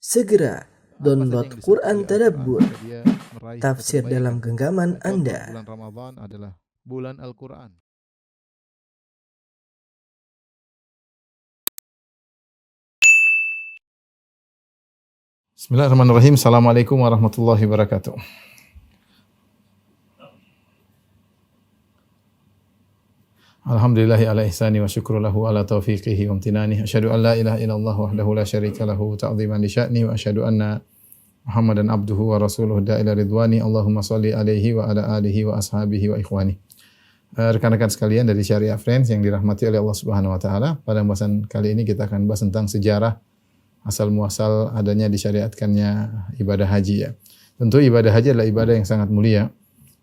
Segera download Quran Tadabbur, agar dia meraih tafsir kebaikan. dalam genggaman Contoh, Anda. bulan Ramadan adalah bulan Al-Quran. Bismillahirrahmanirrahim. Assalamualaikum warahmatullahi wabarakatuh. Alhamdulillahi ala ihsani wa syukru lahu ala taufiqihi wa amtinani. Asyhadu an la ilaha illallah wahdahu la syarika lahu ta'ziman li sya'ni wa asyhadu anna Muhammadan abduhu wa rasuluhu da'ila ridwani. Allahumma shalli alaihi wa ala alihi wa ashabihi wa ikhwani. Rekan-rekan sekalian dari Syariah Friends yang dirahmati oleh Allah Subhanahu wa taala, pada pembahasan kali ini kita akan bahas tentang sejarah asal muasal adanya disyariatkannya ibadah haji ya. Tentu ibadah haji adalah ibadah yang sangat mulia,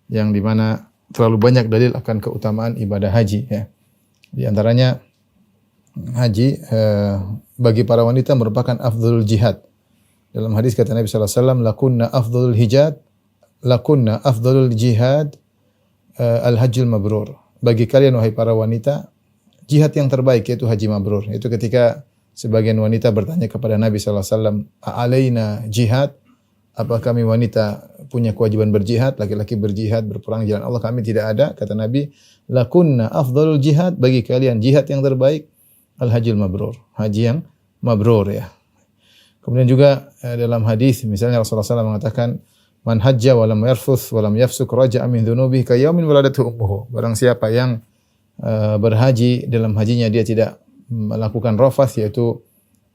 yang di mana terlalu banyak dalil akan keutamaan ibadah haji ya. Di antaranya haji bagi para wanita merupakan afdhalul jihad. Dalam hadis kata Nabi sallallahu alaihi wasallam, lakunna afdhalul jihad al-hajjul mabrur. Bagi kalian wahai para wanita, jihad yang terbaik yaitu haji mabrur. Itu ketika sebagian wanita bertanya kepada Nabi sallallahu alaihi wasallam, "Alaina jihad?" Apa kami wanita punya kewajiban berjihad, laki-laki berjihad, berperang di jalan Allah? Kami tidak ada. Kata Nabi, lakunna afdhalul jihad, bagi kalian jihad yang terbaik al-hajjul mabrur, haji yang mabrur ya. Kemudian juga dalam hadis misalnya Rasulullah SAW mengatakan, man hajja wa lam yarfuth wa lam yafsuk raja'a min dhunubihi ka yaumin waladathu ummuhu. Barang siapa yang berhaji, dalam hajinya dia tidak melakukan rafath, yaitu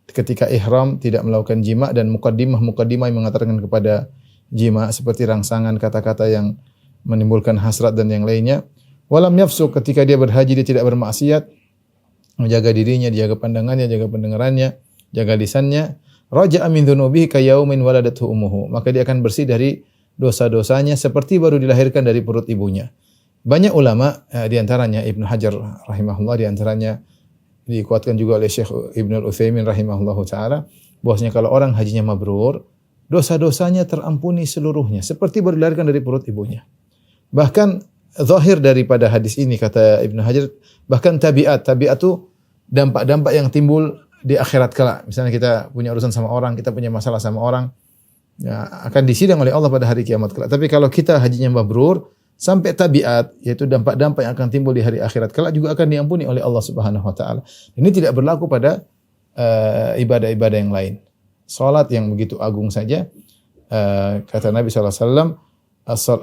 ketika ihram tidak melakukan jima, dan mukaddimah yang mengatakan kepada jima seperti rangsangan, kata-kata yang menimbulkan hasrat dan yang lainnya. Walam yafsuk, ketika dia berhaji dia tidak bermaksiat, menjaga dirinya, jaga pandangannya, jaga pendengarannya, jaga lisannya. Raja'a min dhunubihi ka yaumin waladathu ummuhu, maka dia akan bersih dari dosa-dosanya seperti baru dilahirkan dari perut ibunya. Banyak ulama di antaranya Ibnu Hajar rahimahullah, di antaranya dikuatkan juga oleh Syekh Ibnu Utsaimin rahimahullahu taala, bahwasanya kalau orang hajinya mabrur, dosa-dosanya terampuni seluruhnya seperti baru dilahirkan dari perut ibunya. Bahkan zahir daripada hadis ini kata Ibnu Hajar, bahkan tabiat itu dampak-dampak yang timbul di akhirat kala. Misalnya kita punya urusan sama orang, kita punya masalah sama orang, ya, akan disidang oleh Allah pada hari kiamat kala. Tapi kalau kita hajinya mabrur, sampai tabiat, yaitu dampak-dampak yang akan timbul di hari akhirat kelak juga akan diampuni oleh Allah Subhanahu wa taala. Ini tidak berlaku pada ibadah-ibadah yang lain. Salat yang begitu agung saja, kata Nabi sallallahu alaihi wasallam,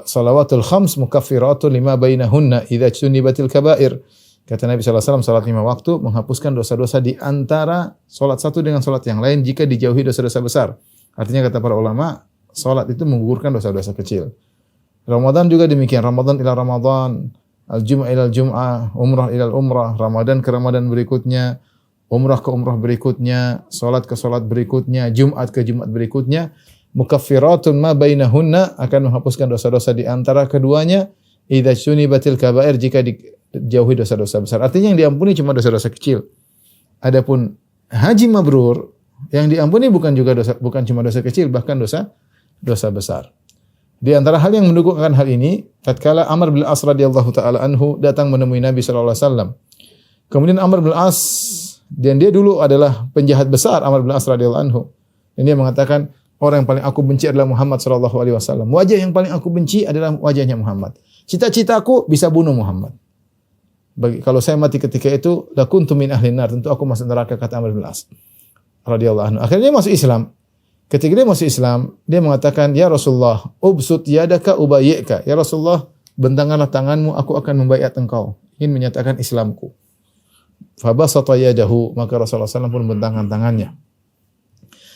salawatul khams mukaffiratun lima bainahunna idza jtunibatil kaba'ir. Kata Nabi sallallahu alaihi wasallam, salat 5 waktu menghapuskan dosa-dosa di antara salat satu dengan salat yang lain jika dijauhi dosa-dosa besar. Artinya kata para ulama, salat itu menggugurkan dosa-dosa kecil. Ramadan juga demikian, Ramadan ila Ramadan, al-jum'ah ila al-jum'ah, umrah ila al-umrah, Ramadan ke Ramadan berikutnya, umrah ke umrah berikutnya, salat ke salat berikutnya, Jumat ke Jumat berikutnya, mukaffiratun ma bainahunna, akan menghapuskan dosa-dosa di antara keduanya, idza jtunibatil kaba'ir, jika dijauhi dosa-dosa besar. Artinya yang diampuni cuma dosa-dosa kecil. Adapun haji mabrur, yang diampuni bukan cuma dosa kecil, bahkan dosa besar. Di antara hal yang mendukungkan hal ini, tatkala Amr bin As radhiyallahu taala anhu datang menemui Nabi sallallahu alaihi wasallam. Kemudian Amr bin As, dan dia dulu adalah penjahat besar, Amr bin As radhiyallahu anhu. Dan dia mengatakan, orang yang paling aku benci adalah Muhammad sallallahu alaihi wasallam. Wajah yang paling aku benci adalah wajahnya Muhammad. Cita-citaku bisa bunuh Muhammad. Kalau saya mati ketika itu, lakuntu min ahlin nar, tentu aku masuk neraka, kata Amr bin As radhiyallahu anhu. Akhirnya dia masuk Islam. Ketika dia masuk Islam, dia mengatakan, "Ya Rasulullah, ubsut yadaka ubayyika." Ya Rasulullah, bentangkanlah tanganmu, aku akan membaiat engkau. Ingin menyatakan Islamku. Fa basata yadahu, maka Rasulullah SAW pun membentangkan tangannya.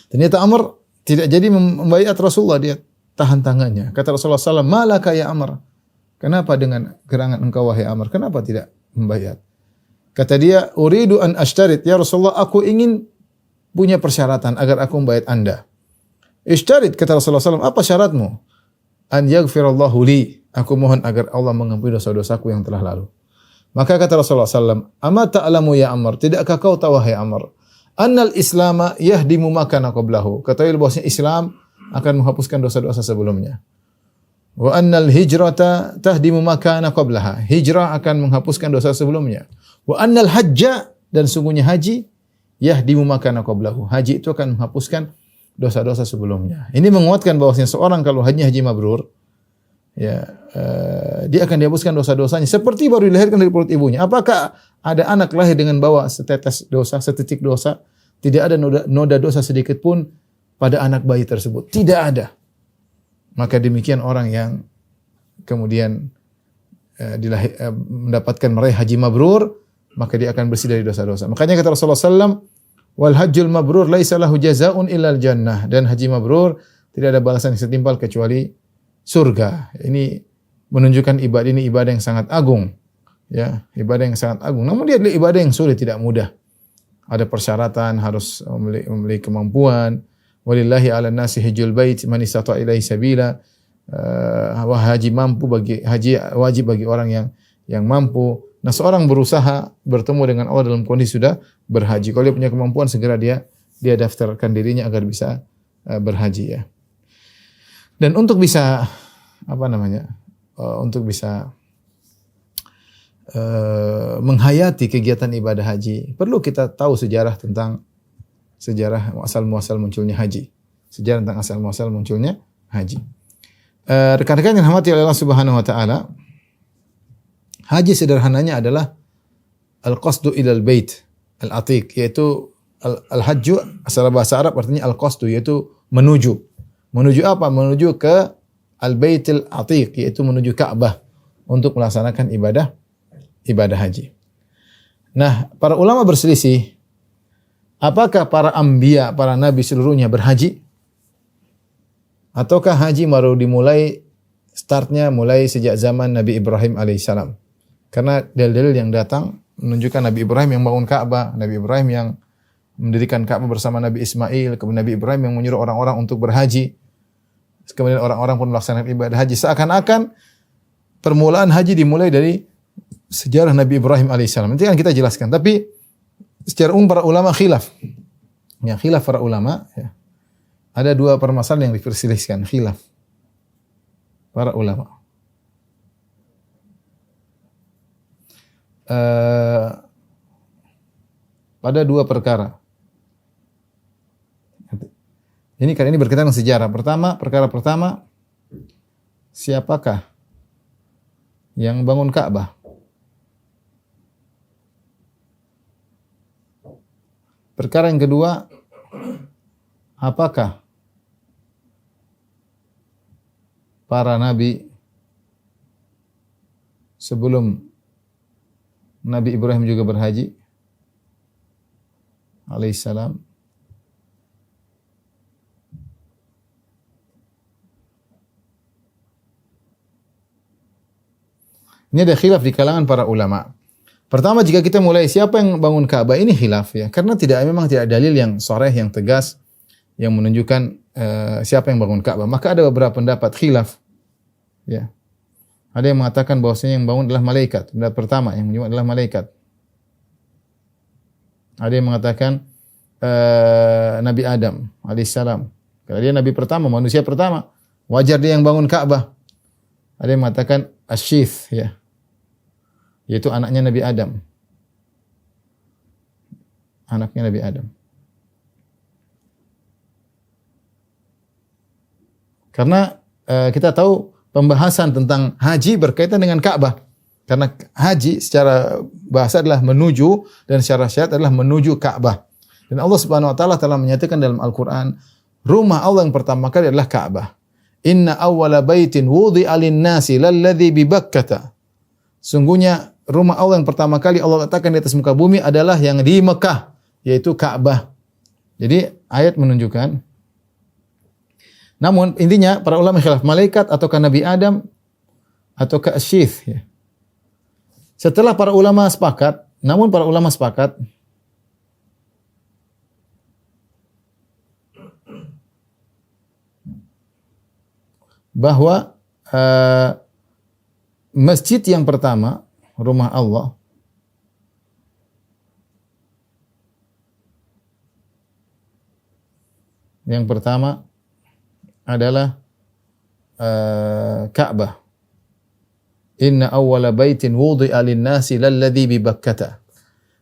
Ternyata Amr tidak jadi membaiat Rasulullah, dia tahan tangannya. Kata Rasulullah SAW, "Malaka ya Amr?" Kenapa dengan gerangan engkau wahai Amr? Kenapa tidak membaiat? Kata dia, "Uridu an ashtarit." Ya Rasulullah, aku ingin punya persyaratan agar aku membaiat Anda. Ishtarit, kata Rasulullah SAW, apa syaratmu? An yaghfirallahu li, aku mohon agar Allah mengampuni dosa-dosaku yang telah lalu. Maka kata Rasulullah SAW, ama ta'lamu ya Amr, tidakkah kau tahu wahai Amr, annal islama yahdimu ma kana qablahu, ketahui bahwasanya Islam akan menghapuskan dosa-dosa sebelumnya. Wa annal hijrata tahdimu ma kana qablaha, hijrah akan menghapuskan dosa sebelumnya. Wa annal hajja, dan sungguhnya haji, yahdimu ma kana qablahu, haji itu akan menghapuskan dosa-dosa sebelumnya. Ini menguatkan bahwasanya seorang kalau haji mabrur, ya dia akan dihapuskan dosa-dosanya seperti baru dilahirkan dari perut ibunya. Apakah ada anak lahir dengan bawa setetes dosa, setitik dosa? Tidak ada noda dosa sedikit pun pada anak bayi tersebut. Tidak ada. Maka demikian orang yang kemudian mendapatkan meraih haji mabrur, maka dia akan bersih dari dosa-dosa. Makanya kata Rasulullah SAW, wal hajjul mabrur laisa lahu jazaa'un illal jannah. Dan haji mabrur tidak ada balasan yang setimpal kecuali surga. Ini menunjukkan ibadah ini ibadah yang sangat agung. Ya, ibadah yang sangat agung. Namun dia adalah ibadah yang sulit, tidak mudah. Ada persyaratan, harus memiliki kemampuan. Walillahi 'alan nasi hajjul bait man istata'a ilaihi sabila. Haji wajib bagi orang yang mampu. Nah, seorang berusaha bertemu dengan Allah dalam kondisi sudah berhaji. Kalau dia punya kemampuan, segera dia daftarkan dirinya agar bisa berhaji, ya. Dan untuk bisa untuk bisa menghayati kegiatan ibadah haji, perlu kita tahu sejarah asal muasal munculnya haji. Sejarah tentang asal muasal munculnya haji. Rekan-rekan yang dirahmati oleh Allah Subhanahu wa taala, haji sederhananya adalah al-qasdu ilal bait al-atiq, yaitu al-hajju asal bahasa Arab artinya al-qasdu, yaitu menuju. Menuju apa? Menuju ke al-baitil atiq, yaitu menuju Ka'bah untuk melaksanakan ibadah haji. Nah, para ulama berselisih, apakah para anbiya, para nabi seluruhnya berhaji? Ataukah haji baru dimulai, startnya mulai sejak zaman Nabi Ibrahim alaihissalam? Karena dalil-dalil yang datang menunjukkan Nabi Ibrahim yang bangun Ka'bah, Nabi Ibrahim yang mendirikan Ka'bah bersama Nabi Ismail, kemudian Nabi Ibrahim yang menyuruh orang-orang untuk berhaji. Kemudian orang-orang pun melaksanakan ibadah haji. Seakan-akan permulaan haji dimulai dari sejarah Nabi Ibrahim alaihissalam. Nanti akan kita jelaskan. Tapi secara umum para ulama khilaf. Ya, khilaf para ulama. Ya. Ada dua permasalahan yang diperselisihkan. Khilaf para ulama. Pada dua perkara. Ini kali ini berkaitan dengan sejarah. Perkara pertama, siapakah yang bangun Ka'bah? Perkara yang kedua, apakah para nabi sebelum Nabi Ibrahim juga berhaji alaihissalam? Ini ada khilaf di kalangan para ulama. Pertama, jika kita mulai siapa yang bangun Ka'bah, ini khilaf, ya, karena memang tidak dalil yang sharih, yang tegas yang menunjukkan siapa yang bangun Ka'bah. Maka ada beberapa pendapat khilaf. Ya. Ada yang mengatakan bahwasanya yang bangun adalah malaikat. Pendapat pertama yang menyebut adalah malaikat. Ada yang mengatakan Nabi Adam alaihissalam. Karena dia nabi pertama, manusia pertama, wajar dia yang bangun Ka'bah. Ada yang mengatakan Asyith, ya, yaitu anaknya Nabi Adam. Anaknya Nabi Adam. Karena kita tahu pembahasan tentang haji berkaitan dengan Ka'bah. Karena haji secara bahasa adalah menuju dan secara syariat adalah menuju Ka'bah. Dan Allah Subhanahu wa taala telah menyatakan dalam Al-Qur'an, rumah Allah yang pertama kali adalah Ka'bah. Inna awwala baitin wudi'a lin-nasi lalladzi bi Bakkah. Sungguhnya rumah Allah yang pertama kali Allah letakkan di atas muka bumi adalah yang di Mekah, yaitu Ka'bah. Jadi ayat menunjukkan. Namun intinya para ulama khilaf, malaikat ataukah Nabi Adam ataukah Asyith, ya. Setelah para ulama sepakat, bahwa masjid yang pertama, rumah Allah, yang pertama adalah Ka'bah. Inna awwala baitin wudi'a lin-nasi lalladzi bi Bakkah.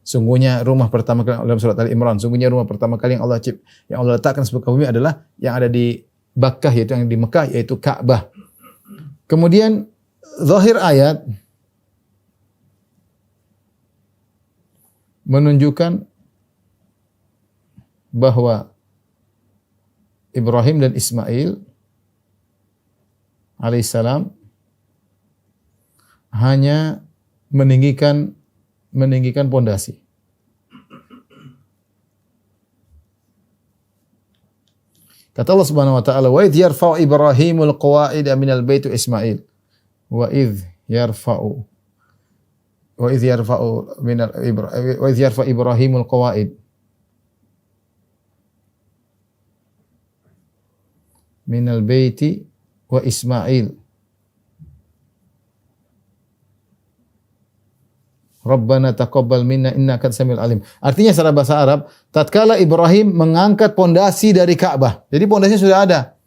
Sungguhnya rumah pertama kali dalam surat Ali Imran, sungguhnya rumah pertama kali yang Allah letakkan sebagai bumi adalah yang ada di Bakkah, yaitu yang di Mekah, yaitu Ka'bah. Kemudian zahir ayat menunjukkan bahwa Ibrahim dan Ismail alaihissalam hanya meninggikan pondasi. Kata Allah Subhanahu wa taala, "Wa idh yarfa'u Ibrahimul qawa'ida minal bait Ismail." Wa idh yarfa'u Ibrahimul qawa'id minal baiti wa Ismail. Rabbana taqabbal minna innaka samiul alim. Artinya secara bahasa Arab, tatkala Ibrahim mengangkat pondasi dari Ka'bah. Jadi pondasinya sudah ada.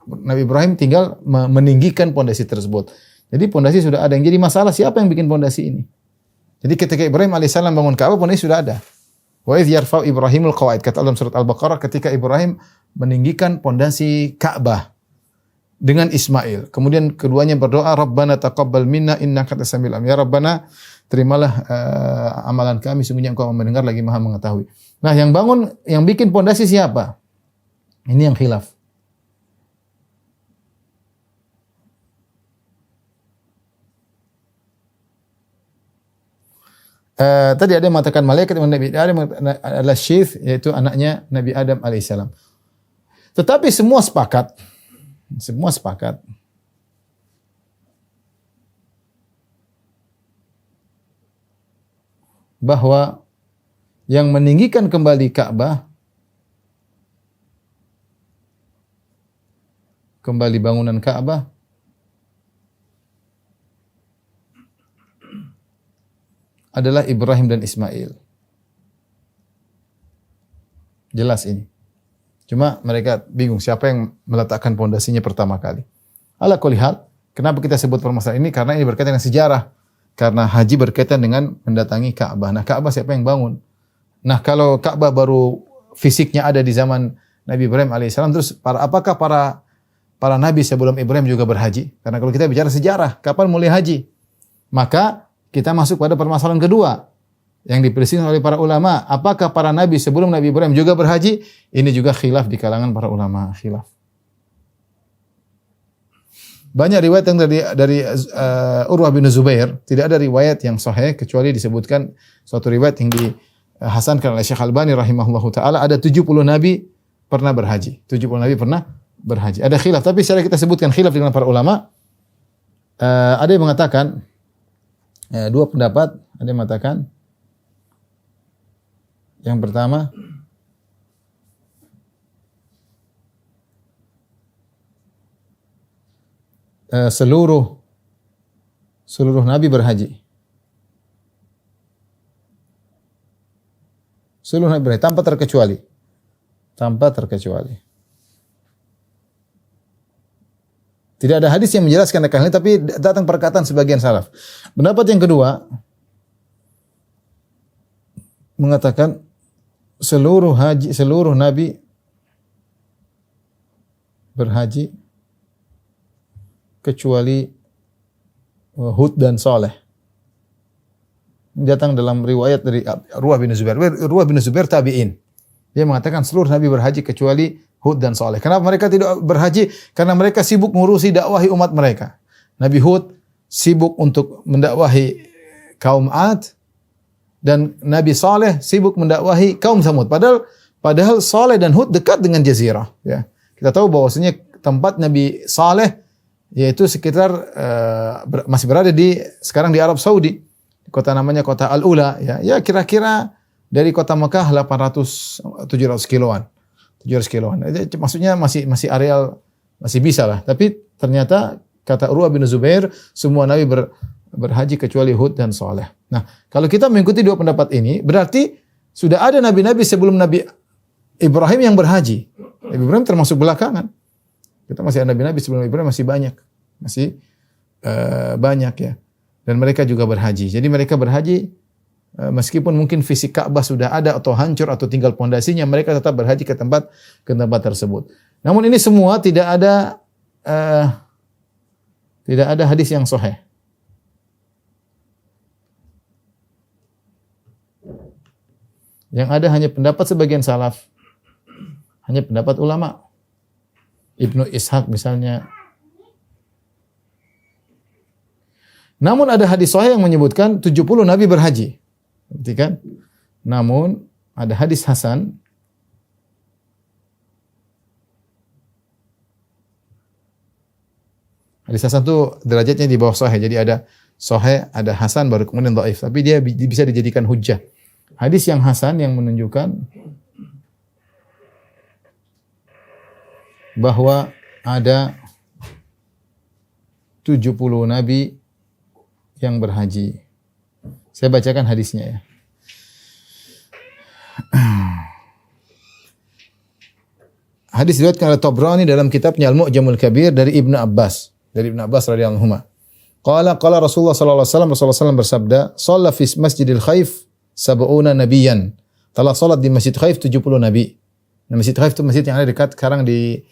Nabi Ibrahim tinggal meninggikan pondasi tersebut. Jadi pondasi sudah ada. Yang jadi masalah siapa yang bikin pondasi ini? Jadi ketika Ibrahim alaihissalam bangun Ka'bah, pondasi sudah ada. Wa idh yarfa'u Ibrahimul qawa'id. Kata Allah dalam surat Al-Baqarah, ketika Ibrahim meninggikan pondasi Ka'bah dengan Ismail. Kemudian keduanya berdoa, Rabbana taqabbal minna innaka samiul alim. Ya Rabbana, terimalah amalan kami, sungguhnya Engkau mendengar lagi Maha mengetahui. Nah, yang bikin pondasi siapa? Ini yang khilaf. Tadi ada yang mengatakan malaikat, Nabi Adam adalah Syith, yaitu anaknya Nabi Adam alaihissalam. Tetapi semua sepakat bahwa yang meninggikan kembali Ka'bah, kembali bangunan Ka'bah, adalah Ibrahim dan Ismail. Jelas ini. Cuma mereka bingung siapa yang meletakkan pondasinya pertama kali. Ala kulli hal, kenapa kita sebut permasalahan ini? Karena ini berkaitan dengan sejarah. Karena haji berkaitan dengan mendatangi Ka'bah. Nah, Ka'bah siapa yang bangun? Nah, kalau Ka'bah baru fisiknya ada di zaman Nabi Ibrahim alaihissalam, terus apakah para nabi sebelum Ibrahim juga berhaji? Karena kalau kita bicara sejarah, kapan mulai haji? Maka kita masuk pada permasalahan kedua yang diperselisihkan oleh para ulama. Apakah para nabi sebelum Nabi Ibrahim juga berhaji? Ini juga khilaf di kalangan para ulama, khilaf. Banyak riwayat yang dari Urwah bin Zubair, tidak ada riwayat yang sahih kecuali disebutkan suatu riwayat yang dihasankan oleh Syekh Albani rahimahullahu taala, ada 70 nabi pernah berhaji. 70 nabi pernah berhaji. Ada khilaf, tapi secara kita sebutkan khilaf dengan para ulama. Ada yang mengatakan dua pendapat, ada yang mengatakan yang pertama seluruh nabi berhaji. Seluruh nabi berhaji tanpa terkecuali. Tanpa terkecuali. Tidak ada hadis yang menjelaskan hal ini, tapi datang perkataan sebagian salaf. Pendapat yang kedua mengatakan seluruh nabi berhaji kecuali Hud dan Saleh. Datang dalam riwayat dari Urwah bin Zubair. Urwah bin Zubair tabi'in. Dia mengatakan seluruh nabi berhaji kecuali Hud dan Saleh. Kenapa mereka tidak berhaji? Karena mereka sibuk mengurusi dakwahi umat mereka. Nabi Hud sibuk untuk mendakwahi kaum Ad, dan Nabi Saleh sibuk mendakwahi kaum Samud. Padahal Saleh dan Hud dekat dengan jazirah. Ya. Kita tahu bahwasanya tempat Nabi Saleh yaitu sekitar masih berada sekarang di Arab Saudi. Kota namanya kota Al-Ula. Ya kira-kira dari kota Mekah 700 kiloan. 700 kiloan. Maksudnya masih areal, masih bisa lah. Tapi ternyata kata Urwah bin Zubair, semua nabi berhaji kecuali Hud dan Saleh. Nah, kalau kita mengikuti dua pendapat ini, berarti sudah ada nabi-nabi sebelum Nabi Ibrahim yang berhaji. Nabi Ibrahim termasuk belakangan. Kita masih ada nabi-nabi sebelum Nabi Ibrahim, masih banyak. Masih banyak ya. Dan mereka juga berhaji. Jadi mereka berhaji meskipun mungkin fisik Ka'bah sudah ada atau hancur atau tinggal pondasinya, mereka tetap berhaji ke tempat tersebut. Namun ini semua tidak ada hadis yang sahih. Yang ada hanya pendapat sebagian salaf, hanya pendapat ulama. Ibnu Ishaq misalnya. Namun ada hadis sahih yang menyebutkan 70 nabi berhaji. Berarti kan? Namun ada hadis hasan itu derajatnya di bawah sahih. Jadi ada sahih, ada hasan, baru kemudian dhaif. Tapi dia bisa dijadikan hujjah. Hadis yang hasan yang menunjukkan bahwa ada 70 nabi yang berhaji. Saya bacakan hadisnya ya. Hadis diriwayatkan oleh Tabrani dalam kitabnya Al-Mu'jamul Kabir dari Ibnu Abbas. Dari Ibnu Abbas radhiyallahu anhu. Qala Rasulullah sallallahu alaihi wasallam, Rasulullah SAW bersabda, "Shalla fi Masjidil Khaif sab'una nabiyan." Telah salat di Masjid Khaif 70 nabi. Nah, Masjid Khaif itu masjid yang ada dekat sekarang di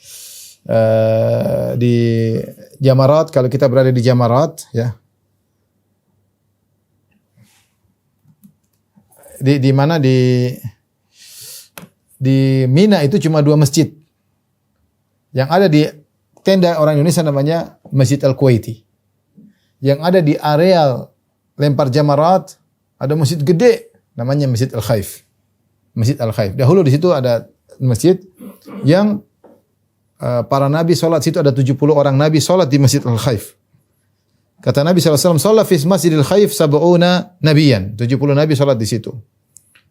Jamarat. Kalau kita berada di Jamarat, ya. Di mana di Mina itu cuma 2 masjid. Yang ada di tenda orang Indonesia namanya Masjid Al-Kuwaiti. Yang ada di areal lempar jamarat ada masjid gede namanya Masjid Al-Khaif. Masjid Al-Khaif. Dahulu di situ ada masjid yang para nabi salat situ, ada 70 orang nabi salat di Masjid Al-Khaif. Kata Nabi SAW, "Shalla fi Masjidil Khaif sab'una nabiyan." 70 nabi salat di situ.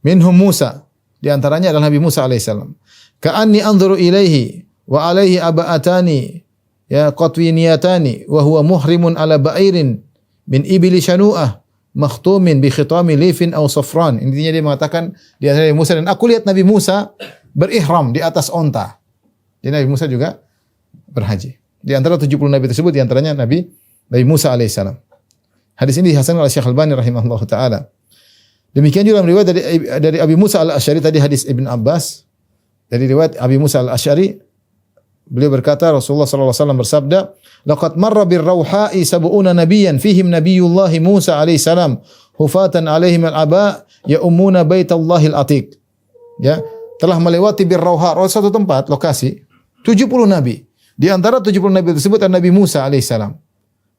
Minhum Musa, di antaranya adalah Nabi Musa alaihissalam. Ka'anni anzuru ilaihi wa alaihi aba'atani ya qatwiniyatani wa huwa muhrimun ala ba'irin min ibli shanu'ah makhtumin bi khitami lifin aw safran. Intinya dia mengatakan di antara Nabi Musa, dan aku lihat Nabi Musa berihram di atas onta. Jadi Nabi Musa juga berhaji. Di antara 70 nabi tersebut di antaranya Nabi Musa alaihissalam. Hadis ini dihasankan oleh Syekh Al-Albani rahimahullahu taala. Demikian juga dalam riwayat dari Abi Musa Al-Asy'ari, tadi hadis Ibn Abbas. Dari riwayat Abi Musa Al-Asy'ari, beliau berkata Rasulullah sallallahu alaihi wasallam bersabda, "Laqad marra bir-rauha'i sab'una nabiyyan fihim nabiyullah Musa alaihi salam, hufatan alaihim al-aba ya'umuna baitallahil atiq." Ya, telah melewati bir-rauha, satu tempat, lokasi, 70 nabi. Di antara 70 nabi tersebut ada Nabi Musa alaihi salam.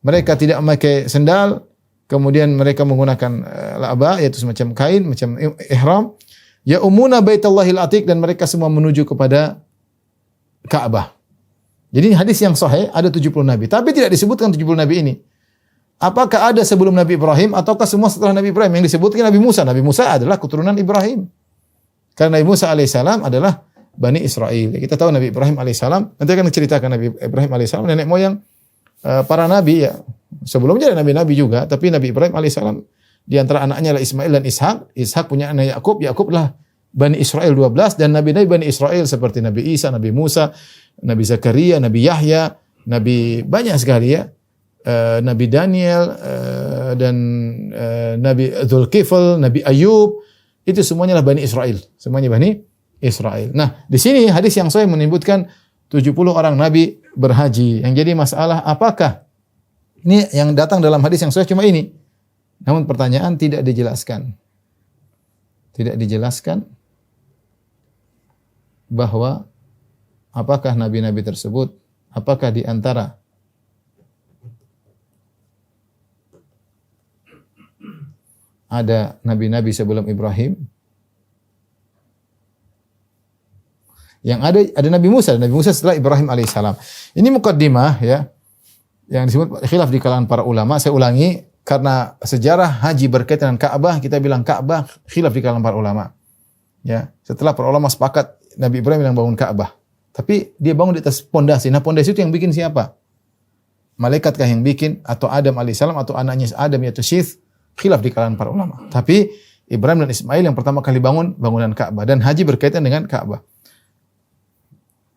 Mereka tidak memakai sendal, kemudian mereka menggunakan la'ba, yaitu semacam kain, macam ihram. Ya'umuna baitallahil atiq, dan mereka semua menuju kepada Ka'bah. Jadi hadis yang sahih ada 70 nabi, tapi tidak disebutkan 70 nabi ini. Apakah ada sebelum Nabi Ibrahim ataukah semua setelah Nabi Ibrahim? Yang disebutkan Nabi Musa. Nabi Musa adalah keturunan Ibrahim. Karena Nabi Musa alaihissalam adalah Bani Israel. Kita tahu Nabi Ibrahim alaihissalam, nanti akan diceritakan Nabi Ibrahim alaihissalam nenek moyang para nabi ya. Sebelumnya ada nabi-nabi juga, tapi Nabi Ibrahim alaihissalam di antara anaknya adalah Ismail dan Ishak. Ishak punya anak Yakub, Yakub lah Bani Israel 12, dan nabi-nabi Bani Israel seperti Nabi Isa, Nabi Musa, Nabi Zakaria, Nabi Yahya, Nabi banyak sekali ya. Nabi Daniel dan Nabi Dzulkifl, Nabi Ayub, itu semuanya lah Bani Israel. Semuanya Bani Israel. Nah, di sini hadis yang sahih menyebutkan 70 orang nabi berhaji. Yang jadi masalah apakah ini yang datang dalam hadis yang sahih cuma ini? Namun pertanyaan tidak dijelaskan. Tidak dijelaskan bahwa apakah nabi-nabi tersebut, apakah di antara ada nabi-nabi sebelum Ibrahim? Yang ada Nabi Musa setelah Ibrahim alaihissalam. Ini mukaddimah ya, yang disebut khilaf di kalangan para ulama. Saya ulangi, karena sejarah haji berkaitan dengan Ka'bah, kita bilang Ka'bah khilaf di kalangan para ulama. Ya, setelah para ulama sepakat Nabi Ibrahim yang bangun Ka'bah, tapi dia bangun di atas pondasi. Nah, pondasi itu yang bikin siapa? Malaikatkah yang bikin, atau Adam alaihissalam, atau anaknya Adam yaitu Syith? Khilaf di kalangan para ulama. Tapi Ibrahim dan Ismail yang pertama kali bangun bangunan Ka'bah, dan haji berkaitan dengan Ka'bah.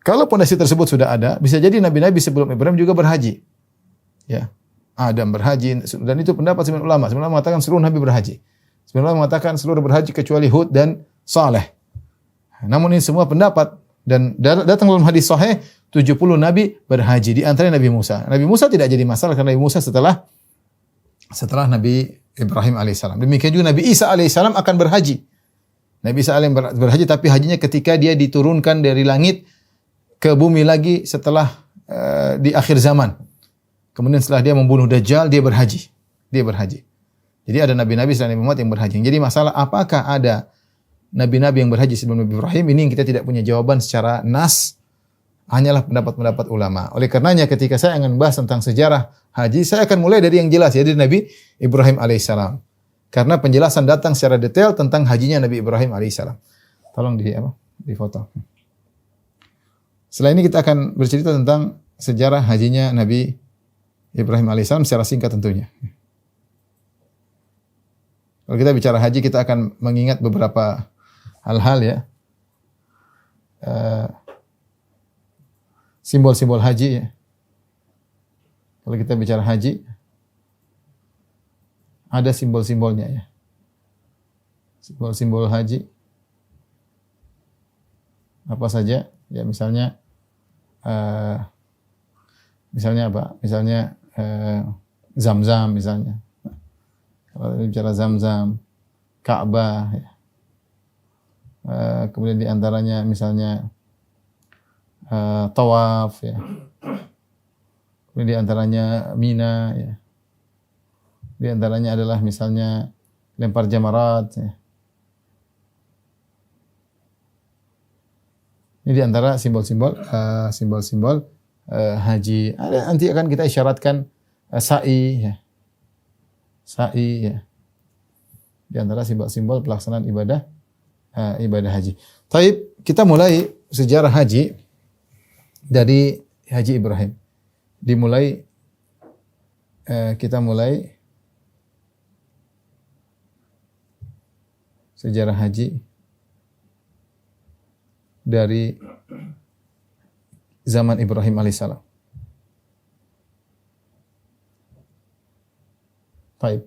Kalau pondasi tersebut sudah ada, bisa jadi nabi-nabi sebelum Ibrahim juga berhaji. Ya. Adam berhaji, dan itu pendapat sebagian ulama. Sebenarnya mengatakan seluruh nabi berhaji. Sebenarnya mengatakan seluruh berhaji kecuali Hud dan Saleh. Namun ini semua pendapat dan datang dalam hadis sahih 70 nabi berhaji, di antaranya Nabi Musa. Nabi Musa tidak jadi masalah karena Nabi Musa setelah Nabi Ibrahim alaihissalam. Demikian juga Nabi Isa alaihissalam akan berhaji. Nabi Isa alaihissalam berhaji tapi hajinya ketika dia diturunkan dari langit ke bumi lagi setelah di akhir zaman. Kemudian setelah dia membunuh Dajjal, dia berhaji. Jadi ada nabi-nabi selain Nabi Muhammad yang berhaji. Jadi masalah apakah ada nabi-nabi yang berhaji sebelum Nabi Ibrahim, ini yang kita tidak punya jawaban secara nas, hanyalah pendapat-pendapat ulama. Oleh karenanya ketika saya akan membahas tentang sejarah haji, saya akan mulai dari yang jelas, yaitu Nabi Ibrahim alaihissalam. Karena penjelasan datang secara detail tentang hajinya Nabi Ibrahim alaihissalam. Tolong di foto. Setelah ini kita akan bercerita tentang sejarah hajinya Nabi Ibrahim alaihissalam secara singkat tentunya. Kalau kita bicara haji, kita akan mengingat beberapa hal-hal ya. Simbol-simbol haji ya. Kalau kita bicara haji, ada simbol-simbolnya ya. Simbol-simbol haji apa saja? Ya misalnya apa? Misalnya Zam-zam misalnya. Kalau bicara Zam-zam, Ka'bah ya. Kemudian di antaranya misalnya tawaf ya. Kemudian di antaranya Mina ya. Di antaranya adalah misalnya lempar jamarat ya. Ini di antara simbol-simbol haji. Nanti akan kita isyaratkan sa'i ya. Sa'i ya. Di antara simbol-simbol pelaksanaan ibadah haji. Taib, kita mulai sejarah haji dari Haji Ibrahim. Kita mulai sejarah haji dari zaman Ibrahim alaihissalam. Baik.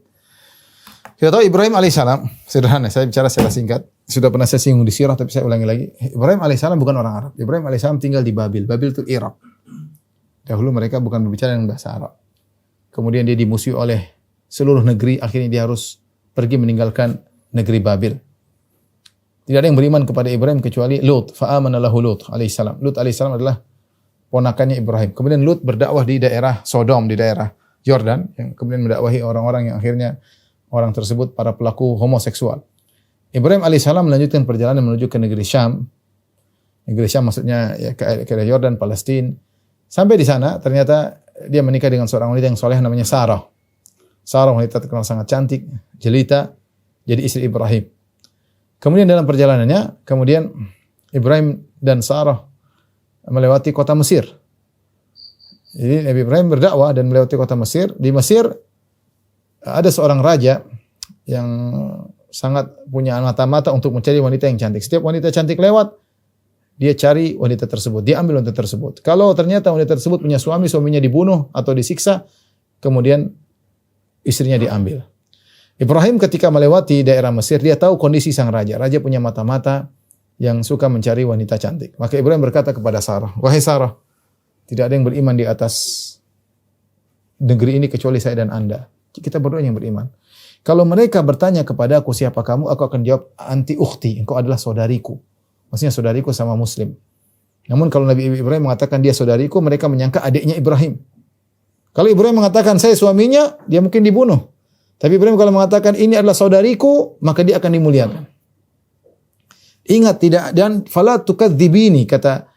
Kita tahu Ibrahim alaihissalam, sederhana, saya bicara secara singkat. Sudah pernah saya singgung di sirah, tapi saya ulangi lagi. Ibrahim alaihissalam bukan orang Arab. Ibrahim alaihissalam tinggal di Babil. Babil itu Irak. Dahulu mereka bukan berbicara dengan bahasa Arab. Kemudian dia dimusuhi oleh seluruh negeri. Akhirnya dia harus pergi meninggalkan negeri Babil. Tidak ada yang beriman kepada Ibrahim kecuali Lut. Fa'amana lahu Lut alaihissalam. Lut alaihissalam adalah ponakannya Ibrahim. Kemudian Lut berdakwah di daerah Sodom, di daerah Yordan, yang kemudian mendakwahi orang-orang yang akhirnya orang tersebut para pelaku homoseksual. Ibrahim alaihissalam melanjutkan perjalanan menuju ke negeri Syam. Negeri Syam maksudnya ya ke Yordan, Palestina. Sampai di sana ternyata dia menikah dengan seorang wanita yang soleh namanya Sarah. Sarah wanita terkenal sangat cantik, jelita, jadi istri Ibrahim. Kemudian dalam perjalanannya, Ibrahim dan Sarah melewati kota Mesir. Jadi Nabi Ibrahim berdakwah dan melewati kota Mesir. Di Mesir ada seorang raja yang sangat punya mata-mata untuk mencari wanita yang cantik. Setiap wanita cantik lewat, dia cari wanita tersebut. Dia ambil wanita tersebut. Kalau ternyata wanita tersebut punya suami, suaminya dibunuh atau disiksa, kemudian istrinya diambil. Ibrahim ketika melewati daerah Mesir, dia tahu kondisi sang raja. Raja punya mata-mata yang suka mencari wanita cantik. Maka Ibrahim berkata kepada Sarah, "Wahai Sarah, tidak ada yang beriman di atas negeri ini kecuali saya dan Anda. Kita berdua yang beriman. Kalau mereka bertanya kepada aku siapa kamu, aku akan jawab anti ukhti, engkau adalah saudariku." Maksudnya saudariku sama muslim. Namun kalau Nabi Ibrahim mengatakan dia saudariku, mereka menyangka adiknya Ibrahim. Kalau Ibrahim mengatakan saya suaminya, dia mungkin dibunuh. Tapi Ibrahim kalau mengatakan ini adalah saudariku, maka dia akan dimuliakan. Ingat tidak, dan fala tukadzibini, kata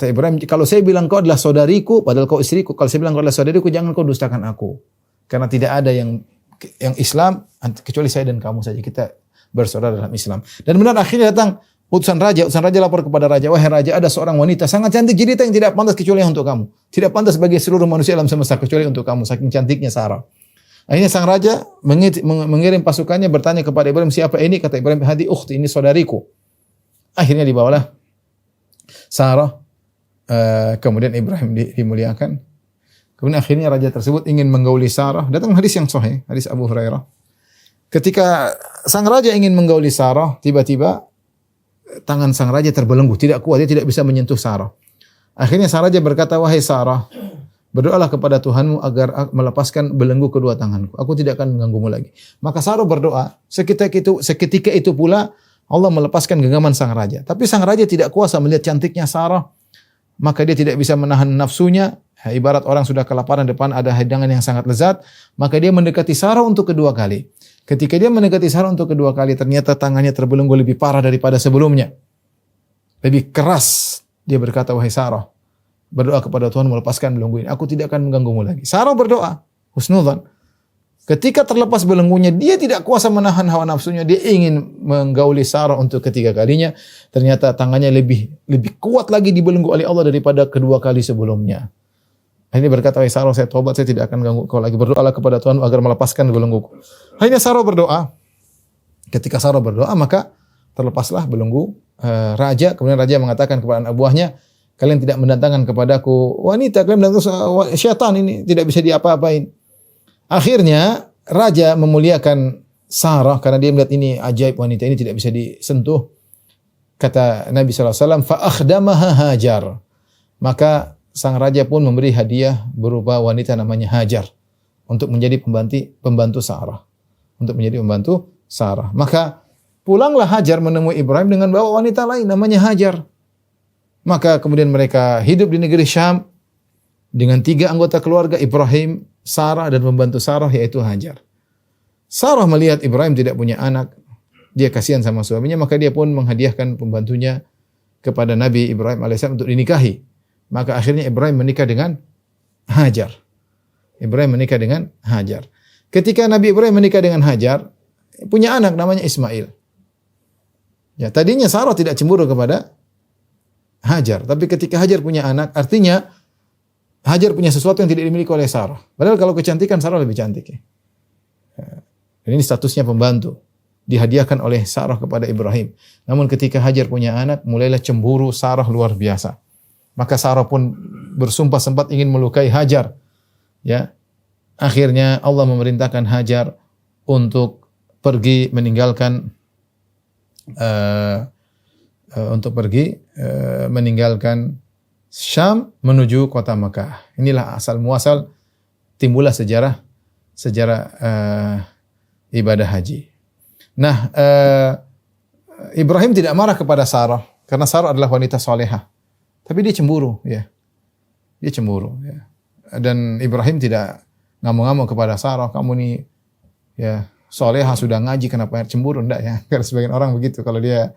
Ibrahim, kalau saya bilang kau adalah saudariku padahal kau istriku, kalau saya bilang kau adalah saudariku jangan kau dustakan aku. Karena tidak ada yang Islam kecuali saya dan kamu saja, kita bersaudara dalam Islam. Dan benar akhirnya datang utusan raja lapor kepada raja, wahai raja, ada seorang wanita sangat cantik jelita yang tidak pantas kecuali untuk kamu. Tidak pantas bagi seluruh manusia alam semesta kecuali untuk kamu, saking cantiknya Sarah. Akhirnya sang raja mengirim pasukannya bertanya kepada Ibrahim, siapa ini? Kata Ibrahim, hadi ukhti, ini saudariku. Akhirnya dibawalah Sarah, kemudian Ibrahim dimuliakan. Kemudian akhirnya raja tersebut ingin menggauli Sarah. Datang hadis yang sahih, hadis Abu Hurairah. Ketika sang raja ingin menggauli Sarah, tiba-tiba tangan sang raja terbelenggu, tidak kuat, dia tidak bisa menyentuh Sarah. Akhirnya sang raja berkata, "Wahai Sarah, berdoalah kepada Tuhanmu agar melepaskan belenggu kedua tanganku. Aku tidak akan mengganggumu lagi." Maka Sarah berdoa. Seketika itu pula Allah melepaskan genggaman sang raja. Tapi sang raja tidak kuasa melihat cantiknya Sarah. Maka dia tidak bisa menahan nafsunya. Ibarat orang sudah kelaparan, depan ada hidangan yang sangat lezat, maka dia mendekati Sarah untuk kedua kali. Ketika dia mendekati Sarah untuk kedua kali, ternyata tangannya terbelenggu lebih parah daripada sebelumnya. Lebih keras. Dia berkata, "Wahai Sarah, berdoa kepada Tuhan melepaskan belenggu ini. Aku tidak akan mengganggumu lagi." Sarah berdoa, husnudzan. Ketika terlepas belenggunya, dia tidak kuasa menahan hawa nafsunya. Dia ingin menggauli Sarah untuk ketiga kalinya. Ternyata tangannya lebih kuat lagi dibelenggu oleh Allah daripada kedua kali sebelumnya. Akhirnya berkata, "Wahai Sarah, saya tobat, saya tidak akan ganggu kau lagi. Berdoalah kepada Tuhan agar melepaskan belengguku." Akhirnya Sarah berdoa. Ketika Sarah berdoa, maka terlepaslah belenggu raja. Kemudian raja mengatakan kepada anak buahnya, "Kalian tidak mendatangkan kepadaku wanita, kalian mendatangkan syaitan, ini tidak bisa diapa-apain." Akhirnya raja memuliakan Sarah karena dia melihat ini ajaib, wanita ini tidak bisa disentuh. Kata Nabi SAW, "Fa akhdamaha Hajar." Maka sang raja pun memberi hadiah berupa wanita namanya Hajar untuk menjadi pembantu Sarah. Untuk menjadi pembantu Sarah. Maka pulanglah Hajar menemui Ibrahim dengan bawa wanita lain namanya Hajar. Maka kemudian mereka hidup di negeri Syam dengan 3 anggota keluarga, Ibrahim, Sarah, dan pembantu Sarah yaitu Hajar. Sarah melihat Ibrahim tidak punya anak, dia kasihan sama suaminya, maka dia pun menghadiahkan pembantunya kepada Nabi Ibrahim alaihissalam untuk dinikahi. Maka akhirnya Ibrahim menikah dengan Hajar. Ibrahim menikah dengan Hajar. Ketika Nabi Ibrahim menikah dengan Hajar, punya anak namanya Ismail. Ya, tadinya Sarah tidak cemburu kepada Hajar, tapi ketika Hajar punya anak, artinya Hajar punya sesuatu yang tidak dimiliki oleh Sarah. Padahal kalau kecantikan Sarah lebih cantik. Ya. Dan ini statusnya pembantu. Dihadiahkan oleh Sarah kepada Ibrahim. Namun ketika Hajar punya anak, mulailah cemburu Sarah luar biasa. Maka Sarah pun bersumpah sempat ingin melukai Hajar. Ya. Akhirnya Allah memerintahkan Hajar untuk pergi meninggalkan meninggalkan Syam menuju kota Mekah. Inilah asal muasal timbullah sejarah ibadah haji. Nah, Ibrahim tidak marah kepada Sarah karena Sarah adalah wanita salehah. Tapi dia cemburu, ya. Dia cemburu, ya. Dan Ibrahim tidak ngamuk-ngamuk kepada Sarah, "Kamu nih ya salehah sudah ngaji, kenapa cemburu?" Enggak ya. Karena sebagian orang begitu, kalau dia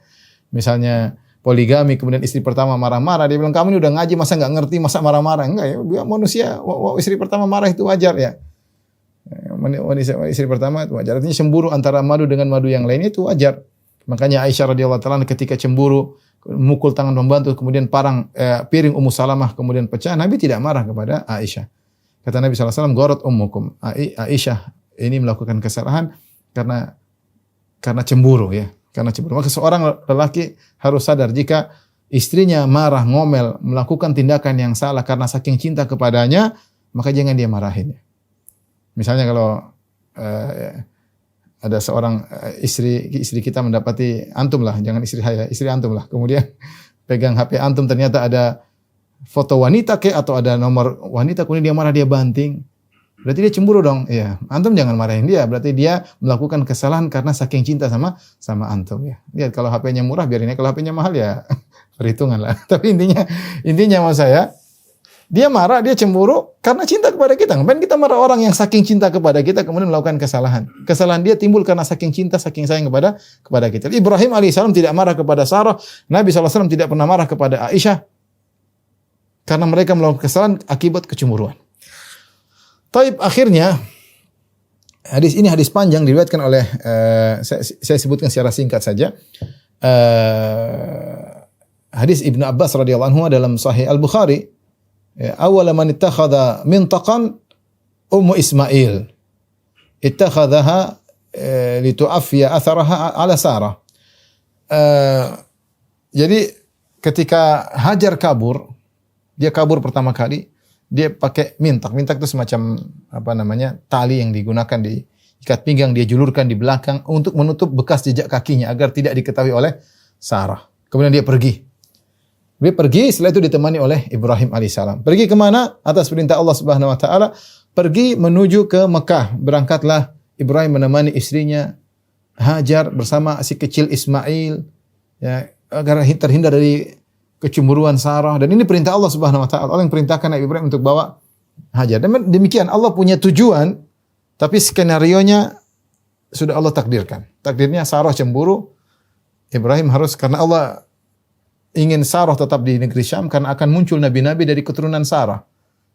misalnya poligami kemudian istri pertama marah-marah, dia bilang, "Kamu ini udah ngaji masa enggak ngerti, masa marah-marah?" Enggak ya, dia manusia, istri pertama marah itu wajar ya. Istri pertama itu wajar. Artinya cemburu antara madu dengan madu yang lainnya itu wajar. Makanya Aisyah radhiyallahu taala ketika cemburu mukul tangan pembantu, kemudian piring Ummu Salamah kemudian pecah, Nabi tidak marah kepada Aisyah. Kata Nabi SAW, "Gharat ummukum." Aisyah ini melakukan kesalahan karena cemburu ya. Karena cemburu. Maka seorang lelaki harus sadar jika istrinya marah, ngomel, melakukan tindakan yang salah karena saking cinta kepadanya, maka jangan dia marahin. Misalnya kalau ada seorang istri kita mendapati antum lah, jangan istri saya, istri antum lah. Kemudian pegang HP antum ternyata ada foto wanita atau ada nomor wanita, kemudian dia marah, dia banting. Berarti dia cemburu dong. Iya, antum jangan marahin dia. Berarti dia melakukan kesalahan karena saking cinta sama antum ya. Lihat kalau HP-nya murah biarin ya, kalau HP-nya mahal ya perhitungan lah. Tapi intinya maksud saya, dia marah, dia cemburu karena cinta kepada kita. Ngapain kita marah orang yang saking cinta kepada kita kemudian melakukan kesalahan? Kesalahan dia timbul karena saking cinta, saking sayang kepada kita. Ibrahim alaihissalam tidak marah kepada Sarah. Nabi SAW tidak pernah marah kepada Aisyah karena mereka melakukan kesalahan akibat kecemburuan. Taib, akhirnya hadis panjang diriwayatkan oleh saya sebutkan secara singkat saja. Hadis Ibnu Abbas radhiyallahu anhu dalam Sahih Al-Bukhari. Awwala man ittakhadha mintaqan Ummu Ismail. Ittakhadhaha litu'affiya atharaha ala Sarah. Jadi ketika Hajar kabur, dia kabur pertama kali, dia pakai mintak. Mintak itu semacam tali yang digunakan di ikat pinggang dia julurkan di belakang untuk menutup bekas jejak kakinya agar tidak diketahui oleh Sarah. Kemudian dia pergi. Dia pergi, setelah itu ditemani oleh Ibrahim alaihissalam. Pergi kemana? Atas perintah Allah Subhanahu wa taala, pergi menuju ke Mekah. Berangkatlah Ibrahim menemani istrinya Hajar bersama si kecil Ismail, ya, agar terhindar dari kecemburuan Sarah. Dan ini perintah Allah Subhanahu wa taala. Allah yang perintahkan Nabi Ibrahim untuk bawa Hajar. Dan demikian Allah punya tujuan, tapi skenarionya sudah Allah takdirkan. Takdirnya Sarah cemburu, Ibrahim harus, karena Allah ingin Sarah tetap di negeri Syam karena akan muncul nabi-nabi dari keturunan Sarah,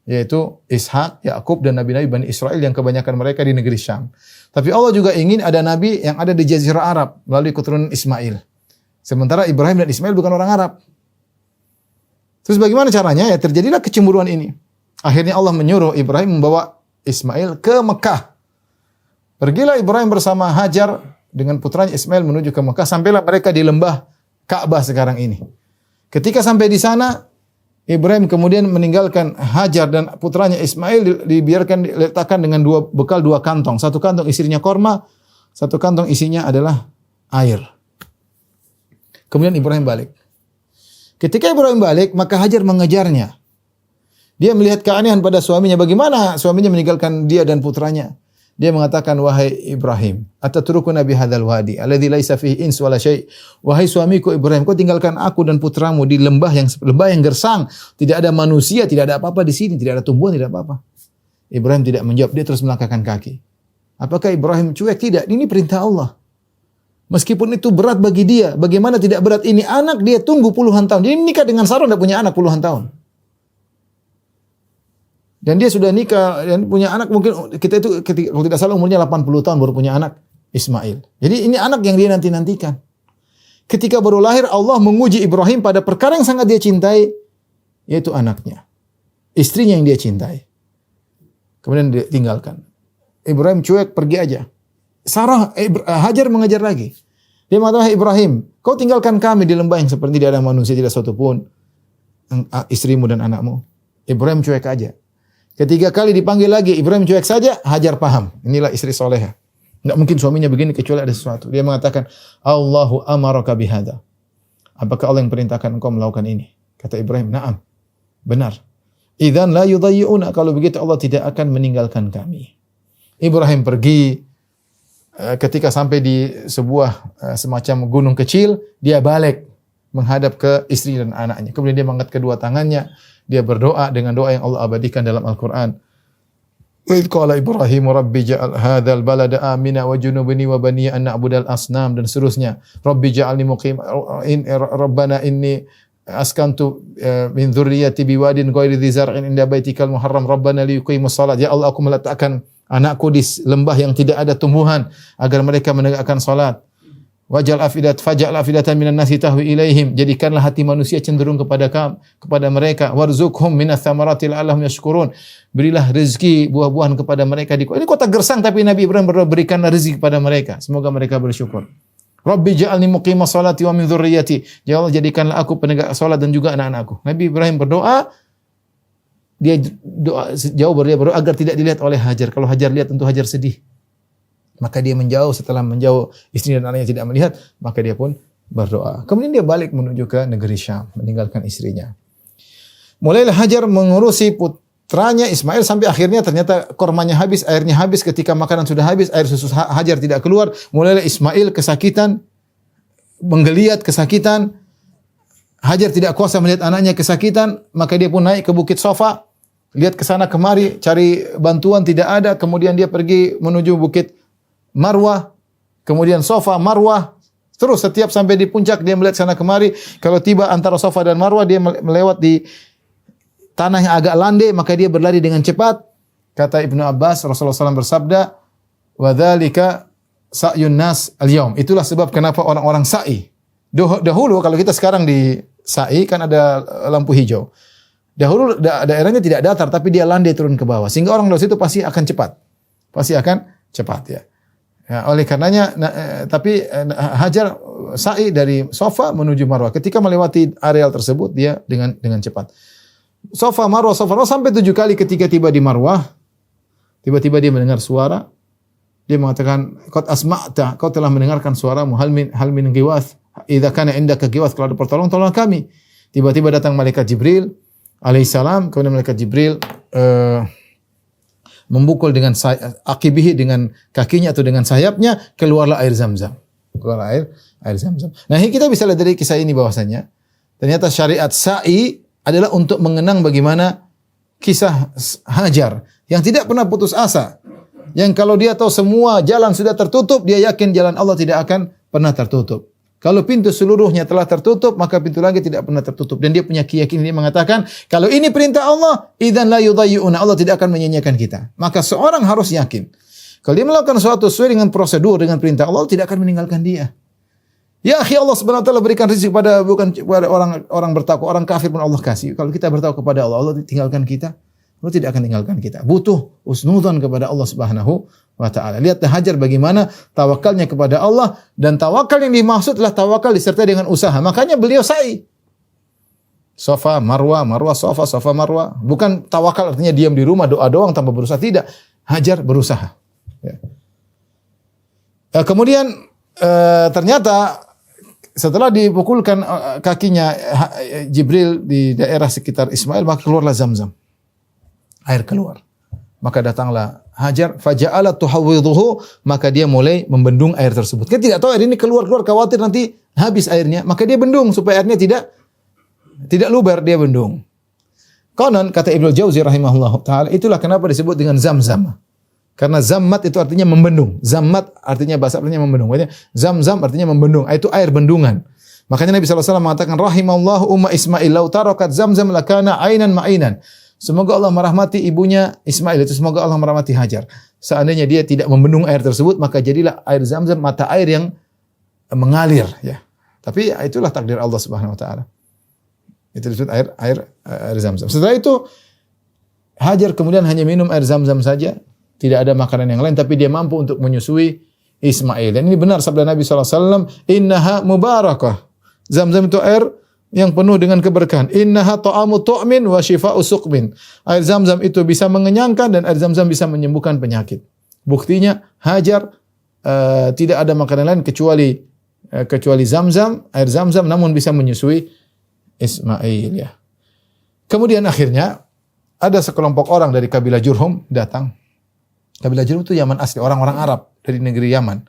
yaitu Ishak, Yakub dan nabi-nabi Bani Israel yang kebanyakan mereka di negeri Syam. Tapi Allah juga ingin ada nabi yang ada di Jazirah Arab melalui keturunan Ismail. Sementara Ibrahim dan Ismail bukan orang Arab. Terus bagaimana caranya? Ya terjadilah kecemburuan ini. Akhirnya Allah menyuruh Ibrahim membawa Ismail ke Mekah. Pergilah Ibrahim bersama Hajar dengan putranya Ismail menuju ke Mekah. Sampailah mereka di lembah Ka'bah sekarang ini. Ketika sampai di sana, Ibrahim kemudian meninggalkan Hajar dan putranya Ismail, dibiarkan diletakkan dengan bekal dua kantong. Satu kantong isinya korma, satu kantong isinya adalah air. Kemudian Ibrahim balik. Ketika Ibrahim balik, maka Hajar mengejarnya. Dia melihat keanehan pada suaminya. Bagaimana suaminya meninggalkan dia dan putranya? Dia mengatakan, wahai Ibrahim, atatrukuna bihadzal wadi alladzi laisa fihi ins wala syai'. Wahai suamiku Ibrahim, kau tinggalkan aku dan putramu di lembah yang gersang, tidak ada manusia, tidak ada apa-apa di sini, tidak ada tumbuhan, tidak apa-apa. Ibrahim tidak menjawab, dia terus melangkahkan kaki. Apakah Ibrahim cuek? Tidak, ini perintah Allah. Meskipun itu berat bagi dia, bagaimana tidak berat? Ini anak dia tunggu puluhan tahun. Jadi nikah dengan Sarah tidak punya anak puluhan tahun. Dan dia sudah nikah dan punya anak, mungkin kita itu kalau tidak salah umurnya 80 tahun baru punya anak Ismail. Jadi ini anak yang dia nanti-nantikan. Ketika baru lahir, Allah menguji Ibrahim pada perkara yang sangat dia cintai, yaitu anaknya. Istrinya yang dia cintai. Kemudian dia tinggalkan. Ibrahim cuek, pergi aja. Hajar mengajar lagi. Dia mengatakan, Ibrahim, kau tinggalkan kami di lembah yang seperti tidak ada manusia, tidak satu pun, istrimu dan anakmu. Ibrahim cuek aja. Ketiga kali dipanggil lagi, Ibrahim cuek saja, Hajar paham. Inilah istri soleha. Tidak mungkin suaminya begini kecuali ada sesuatu. Dia mengatakan, Allahu amaraka bihada. Apakah Allah yang perintahkan engkau melakukan ini? Kata Ibrahim, na'am. Benar. Idzan la yudayyi'una. Kalau begitu Allah tidak akan meninggalkan kami. Ibrahim pergi. Ketika sampai di sebuah semacam gunung kecil, dia balik menghadap ke istri dan anaknya. Kemudian dia mengangkat kedua tangannya. Dia berdoa dengan doa yang Allah abadikan dalam Al-Quran. Wa idh qala Ibrahim Rabbi ja'al hadzal balada amina wa junubni wa bani an na'budal asnam, dan seterusnya. Rabbi ja'alni Rabbana inni askantu min dzurriyyati biwadin ghairi dzi zar'in inda baitikal muharram Rabbana liyuqimus shalah. Ya Allah, aku meletakkan anakku di lembah yang tidak ada tumbuhan agar mereka menegakkan salat. Faj'al afidatan minan nasi tahwi ilaihim. Jadikanlah hati manusia cenderung kepada mereka. Warzuqhum minas tsamarati la'allahum yashkurun. Berilah rezeki buah-buahan kepada mereka ini kota gersang, tapi Nabi Ibrahim berdoa, berikanlah rezeki kepada mereka, semoga mereka bersyukur. Rabbi ja'alni muqimas salati wa min dzurriyyati. Ya Allah, jadikanlah aku penegak salat dan juga anak-anakku. Nabi Ibrahim berdoa, dia doa jauh berdoa agar tidak dilihat oleh Hajar. Kalau Hajar lihat tentu Hajar sedih. Maka dia menjauh. Setelah menjauh, istri dan anaknya tidak melihat, maka dia pun berdoa. Kemudian dia balik menuju ke negeri Syam, meninggalkan istrinya. Mulailah Hajar mengurusi putranya Ismail sampai akhirnya ternyata kormanya habis, airnya habis. Ketika makanan sudah habis, air susu Hajar tidak keluar. Mulailah Ismail kesakitan, menggeliat kesakitan. Hajar tidak kuasa melihat anaknya kesakitan, maka dia pun naik ke Bukit Sofa, lihat ke sana kemari, cari bantuan, tidak ada. Kemudian dia pergi menuju Bukit Marwah, kemudian Sofa, Marwah, terus setiap sampai di puncak dia melihat sana kemari. Kalau tiba antara Sofa dan Marwah, dia melewat di tanah yang agak landai, maka dia berlari dengan cepat. Kata Ibnu Abbas, Rasulullah SAW bersabda, wa dzalika sa'yun nas al-yaum. Itulah sebab kenapa orang-orang sa'i. Dahulu kalau kita sekarang di sa'i kan ada lampu hijau. Dahulu daerahnya tidak datar, tapi dia landai turun ke bawah, sehingga orang dari situ pasti akan cepat. Pasti akan cepat ya. Ya, oleh karenanya, Hajar sa'i dari Sofa menuju Marwah. Ketika melewati areal tersebut, dia dengan cepat. Sofa Marwah sampai 7 kali. Ketika tiba di Marwah, tiba-tiba dia mendengar suara Dia mengatakan, "Qad asma'ta, kau telah mendengarkan suaramu, hal min ghiwath, idza kana indaka ghiwath, kalau ada pertolongan tolong kami." Tiba-tiba datang malaikat Jibril alaihissalam, kemudian malaikat Jibril memukul dengan akibihi, dengan kakinya atau dengan sayapnya, keluarlah air Zam-Zam. Keluarlah air Zam-Zam. Nah, kita bisa lihat dari kisah ini bahwasanya ternyata syariat sa'i adalah untuk mengenang bagaimana kisah Hajar yang tidak pernah putus asa. Yang kalau dia tahu semua jalan sudah tertutup, dia yakin jalan Allah tidak akan pernah tertutup. Kalau pintu seluruhnya telah tertutup, maka pintu lagi tidak pernah tertutup. Dan dia punya keyakinan, dia mengatakan, kalau ini perintah Allah, idzan la yudhayyuna, Allah tidak akan menyia-nyiakan kita. Maka seorang harus yakin. Kalau dia melakukan sesuatu sesuai dengan prosedur, dengan perintah Allah, Allah tidak akan meninggalkan dia. Ya akhi, Allah Subhanahu wa taala berikan rezeki kepada orang bertakwa, orang kafir pun Allah kasih. Kalau kita bertakwa kepada Allah, Allah tinggalkan kita. Allah tidak akan tinggalkan kita. Butuh husnudzon kepada Allah Subhanahu wa taala. Lihat Hajar bagaimana tawakalnya kepada Allah, dan tawakal yang dimaksud adalah tawakal disertai dengan usaha. Makanya beliau sa'i. Safa, Marwa, Marwa, Safa, Safa, Marwa. Bukan tawakal artinya diam di rumah doa doang tanpa berusaha, tidak. Hajar berusaha. Ya. Kemudian ternyata setelah dipukulkan kakinya Jibril di daerah sekitar Ismail, maka keluarlah Zam-Zam. Air keluar. Maka datanglah Hajar, faja'ala tuhawwidhuhu, maka dia mulai membendung air tersebut. Dia tidak tahu air ini keluar, khawatir nanti habis airnya, maka dia bendung supaya airnya tidak luber, dia bendung. Konon kata Ibnu Jauzi rahimahullah taala, itulah kenapa disebut dengan Zam-Zam. Karena zammat itu artinya membendung. Zammat artinya bahasa artinya membendung. Maksudnya Zam-Zam artinya membendung. Itu air bendungan. Makanya Nabi SAW mengatakan, rahimallahu umma Ismail, lau tarakat Zam-Zam lakana ainan ma'inan. Semoga Allah merahmati ibunya Ismail, itu semoga Allah merahmati Hajar. Seandainya dia tidak membendung air tersebut, maka jadilah air Zam-Zam mata air yang mengalir, ya. Tapi itulah takdir Allah Subhanahu wa taala. Itu disebut air Zam-Zam. Setelah itu Hajar kemudian hanya minum air Zam-Zam saja, tidak ada makanan yang lain, tapi dia mampu untuk menyusui Ismail. Dan ini benar sabda Nabi SAW, innaha mubarakah. Zam-Zam itu air yang penuh dengan keberkahan. Innaha ta'amu tu'min wa shifa'u suqmin. Air Zam-Zam itu bisa mengenyangkan dan air Zam-Zam bisa menyembuhkan penyakit. Buktinya Hajar tidak ada makanan lain kecuali Zam-Zam, air Zam-Zam, namun bisa menyusui Ismail, ya. Kemudian akhirnya ada sekelompok orang dari kabilah Jurhum datang. Kabilah Jurhum itu Yaman asli, orang-orang Arab dari negeri Yaman.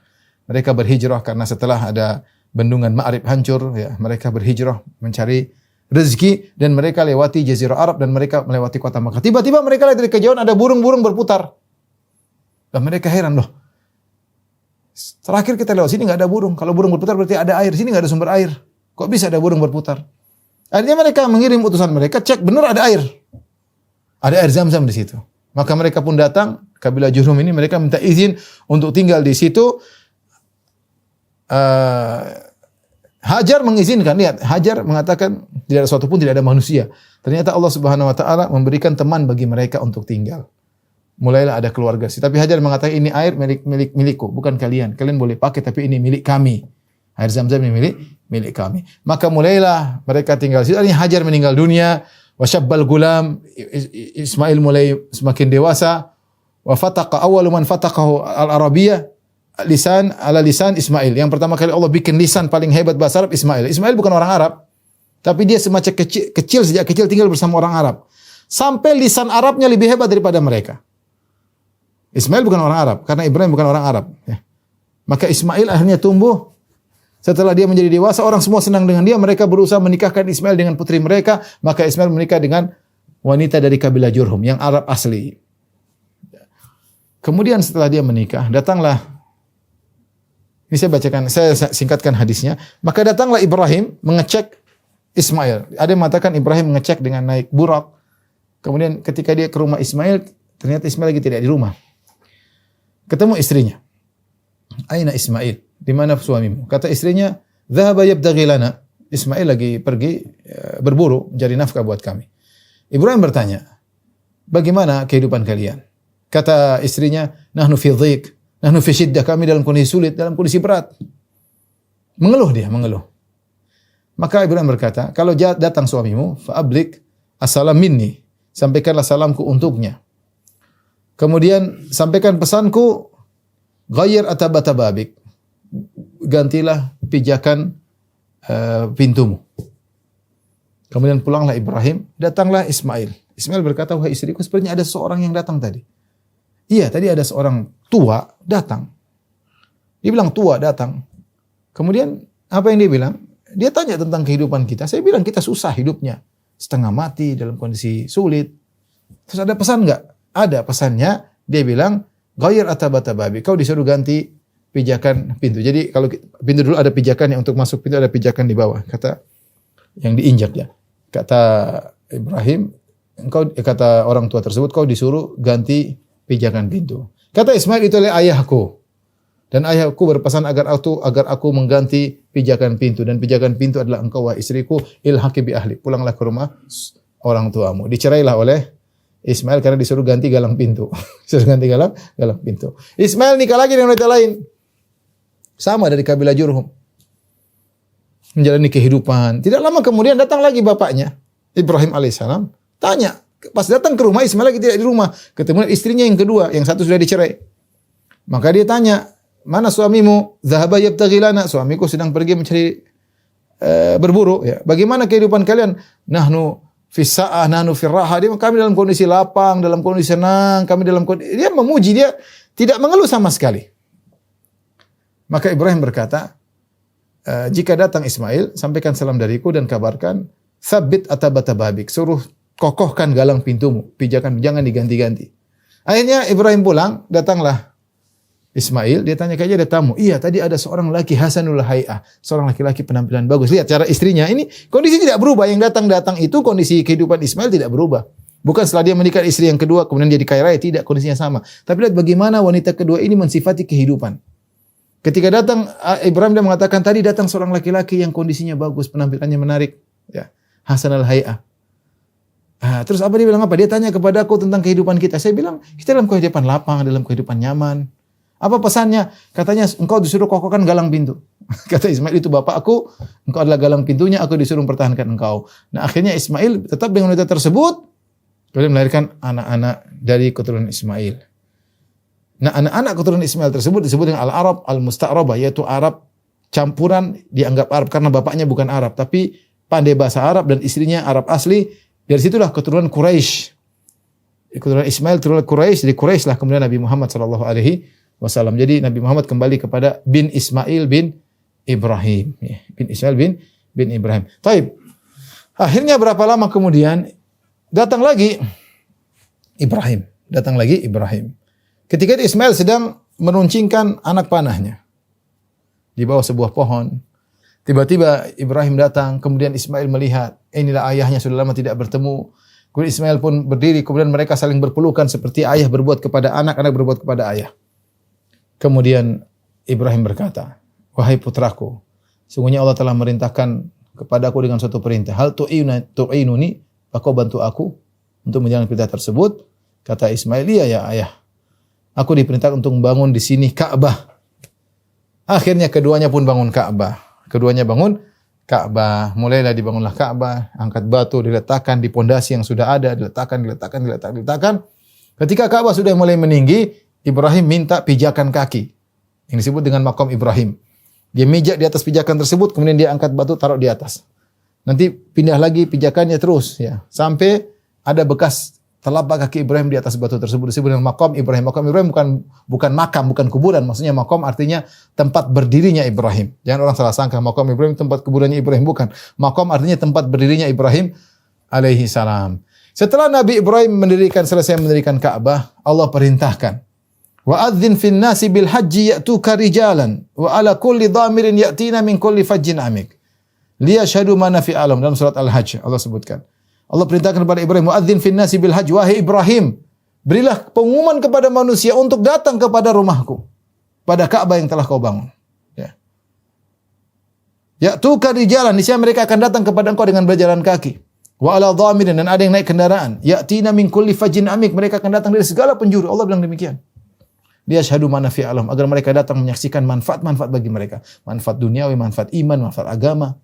Mereka berhijrah karena setelah ada bendungan Ma'rib hancur, ya, mereka berhijrah mencari rezeki dan mereka lewati Jazirah Arab dan mereka melewati kota Makkah. Tiba-tiba mereka lihat dari kejauhan ada burung-burung berputar. Dan mereka heran, loh. Terakhir kita lewat sini enggak ada burung. Kalau burung berputar berarti ada air. Sini enggak ada sumber air. Kok bisa ada burung berputar? Akhirnya mereka mengirim utusan mereka, cek benar ada air. Ada air Zam-Zam di situ. Maka mereka pun datang, kabilah Jurhum ini, mereka minta izin untuk tinggal di situ. Hajar mengizinkan. Lihat, Hajar mengatakan tidak ada sesuatu pun, tidak ada manusia. Ternyata Allah Subhanahu wa taala memberikan teman bagi mereka untuk tinggal. Mulailah ada keluarga. Tapi Hajar mengatakan ini air milikku, bukan kalian. Kalian boleh pakai tapi ini milik kami. Air Zam-Zam ini milik kami. Maka mulailah mereka tinggal di situ. Akhirnya Hajar meninggal dunia. Wa syabbal gulam, Ismail mulai semakin dewasa. Wa fataqa awwalu man fataqahu al-Arabiyyah lisan Ismail. Yang pertama kali Allah bikin lisan paling hebat bahasa Arab Ismail. Ismail bukan orang Arab, tapi dia semacam kecil sejak kecil tinggal bersama orang Arab. Sampai lisan Arabnya lebih hebat daripada mereka. Ismail bukan orang Arab karena Ibrahim bukan orang Arab, ya. Maka Ismail akhirnya tumbuh. Setelah dia menjadi dewasa, orang semua senang dengan dia. Mereka berusaha menikahkan Ismail dengan putri mereka. Maka Ismail menikah dengan wanita dari kabilah Jurhum yang Arab asli. Kemudian setelah dia menikah, datanglah, ini saya singkatkan hadisnya. Maka datanglah Ibrahim mengecek Ismail. Ada yang mengatakan Ibrahim mengecek dengan naik burak. Kemudian ketika dia ke rumah Ismail, ternyata Ismail lagi tidak di rumah. Ketemu istrinya. Aina Ismail? Di mana suamimu? Kata istrinya, "Dhahaba yabtaghi lana." Ismail lagi pergi berburu mencari nafkah buat kami. Ibrahim bertanya, "Bagaimana kehidupan kalian?" Kata istrinya, "Nahnu fi dhiq, nahnu fi shiddah." Kami dalam kondisi sulit, dalam kondisi berat. Mengeluh dia, mengeluh. Maka Ibrahim berkata, "Kalau datang suamimu, fa'ablik assalam minni." Sampaikanlah salamku untuknya. Kemudian sampaikan pesanku Ghayyir atabata babik. Gantilah pijakan pintumu. Kemudian pulanglah Ibrahim, datanglah Ismail. Ismail berkata, wahai istriku, sepertinya ada seorang yang datang tadi. Iya, tadi ada seorang tua datang. Dia bilang tua datang. Kemudian apa yang dia bilang? Dia tanya tentang kehidupan kita. Saya bilang kita susah hidupnya. Setengah mati, dalam kondisi sulit. Terus ada pesan enggak? Ada pesannya. Dia bilang, ghayyir atabata babi. Kau disuruh ganti pijakan pintu. Jadi kalau pintu dulu ada pijakan, yang untuk masuk pintu ada pijakan di bawah. Kata yang diinjak ya. Kata Ibrahim, kata orang tua tersebut, kau disuruh ganti pijakan pintu. Kata Ismail, itu adalah ayahku. Dan ayahku berpesan agar aku mengganti pijakan pintu. Dan pijakan pintu adalah engkau, wahai istriku, ilhaqi bi ahli. Pulanglah ke rumah orang tuamu. Dicerailah oleh Ismail karena disuruh ganti galang pintu. Disuruh ganti galang pintu. Ismail nikah lagi dengan wanita lain. Sama dari kabilah Jurhum. Menjalani kehidupan. Tidak lama kemudian datang lagi bapaknya, Ibrahim alaihissalam. Tanya. Pas datang ke rumah, Ismail lagi tidak di rumah. Ketemu istrinya yang kedua. Yang satu sudah dicerai. Maka dia tanya, mana suamimu? Zahaba yabtaghi lana. Suamiku sedang pergi mencari berburu. Ya. Bagaimana kehidupan kalian? Nahnu fis sa'ah, nahnu fir raha. Kami dalam kondisi lapang, dalam kondisi senang. Kami dalam kondisi, dia memuji, dia tidak mengeluh sama sekali. Maka Ibrahim berkata, jika datang Ismail, sampaikan salam dariku dan kabarkan, sabit atabata babik. Suruh kokohkan galang pintumu. Pijakan, jangan diganti-ganti. Akhirnya Ibrahim pulang, datanglah Ismail, dia tanya, kayaknya ada tamu. Iya, tadi ada seorang laki hasanul hay'ah, seorang laki-laki penampilan bagus. Lihat cara istrinya, ini kondisi tidak berubah. Yang datang-datang itu kondisi kehidupan Ismail tidak berubah. Bukan setelah dia menikah istri yang kedua kemudian jadi kaya raya, tidak, kondisinya sama. Tapi lihat bagaimana wanita kedua ini mensifati kehidupan. Ketika datang Ibrahim, dia mengatakan tadi datang seorang laki-laki yang kondisinya bagus, penampilannya menarik, ya, hasanul hay'ah. Terus apa dia bilang apa? Dia tanya kepada aku tentang kehidupan kita. Saya bilang, kita dalam kehidupan lapang, dalam kehidupan nyaman. Apa pesannya? Katanya, engkau disuruh kokohkan galang pintu. Kata Ismail, itu bapakku, engkau adalah galang pintunya, aku disuruh mempertahankan engkau. Nah, akhirnya Ismail tetap dengan wanita tersebut, kemudian melahirkan anak-anak dari keturunan Ismail. Nah, anak-anak keturunan Ismail tersebut disebut dengan Al-Arab Al-Musta'rabah, yaitu Arab campuran, dianggap Arab karena bapaknya bukan Arab, tapi pandai bahasa Arab dan istrinya Arab asli. Dari situlah keturunan Quraisy. Keturunan Ismail, keturunan Quraisy, dari Quraisy lah kemudian Nabi Muhammad sallallahu alaihi wasallam. Jadi Nabi Muhammad kembali kepada bin Ismail bin Ibrahim. Bin Ismail bin Ibrahim. Taib. Akhirnya berapa lama kemudian datang lagi Ibrahim. Ketika Ismail sedang meruncingkan anak panahnya di bawah sebuah pohon, tiba-tiba Ibrahim datang, kemudian Ismail melihat, inilah ayahnya sudah lama tidak bertemu. Kemudian Ismail pun berdiri, kemudian mereka saling berpelukan seperti ayah berbuat kepada anak, anak berbuat kepada ayah. Kemudian Ibrahim berkata, wahai putraku, sungguhnya Allah telah merintahkan kepadaku dengan suatu perintah. Hal tu'inuni, kau bantu aku untuk menjalankan perintah tersebut? Kata Ismail, iya ya ayah. Aku diperintahkan untuk membangun di sini Ka'bah. Akhirnya keduanya pun bangun Ka'bah. Mulailah dibangunlah Ka'bah, angkat batu, diletakkan di pondasi yang sudah ada, diletakkan. Ketika Ka'bah sudah mulai meninggi, Ibrahim minta pijakan kaki. Yang disebut dengan maqam Ibrahim. Dia mijak di atas pijakan tersebut, kemudian dia angkat batu, taruh di atas. Nanti pindah lagi pijakannya terus, ya, sampai ada bekas telapak kaki Ibrahim di atas batu tersebut, disebut dengan maqam Ibrahim. Maqam Ibrahim bukan makam, bukan kuburan. Maksudnya maqam artinya tempat berdirinya Ibrahim. Jangan orang salah sangka maqam Ibrahim tempat kuburannya Ibrahim, bukan. Maqam artinya tempat berdirinya Ibrahim alaihi salam. Setelah Nabi Ibrahim selesai mendirikan Ka'bah, Allah perintahkan, wa adzin fin nasi bil haji ya'tuka rijalan wa ala kulli dhamirin ya'tina min kulli fajjin amik liyashhadu manafi alam. Dalam surat Al-Hajj Allah sebutkan. Allah perintahkan kepada Ibrahim, muadzin fin nasi bil hajj, wahai Ibrahim, berilah pengumuman kepada manusia untuk datang kepada rumahku, pada Ka'bah yang telah kau bangun. Ya. Ya'tuka rijalan, niscaya mereka akan datang kepada engkau dengan berjalan kaki. Wa ala dhamirin, dan ada yang naik kendaraan. Ya'tina min kulli fajjin amik, mereka akan datang dari segala penjuru. Allah bilang demikian. Liyashhadu manafi alam, agar mereka datang menyaksikan manfaat-manfaat bagi mereka, manfaat duniawi, manfaat iman, manfaat agama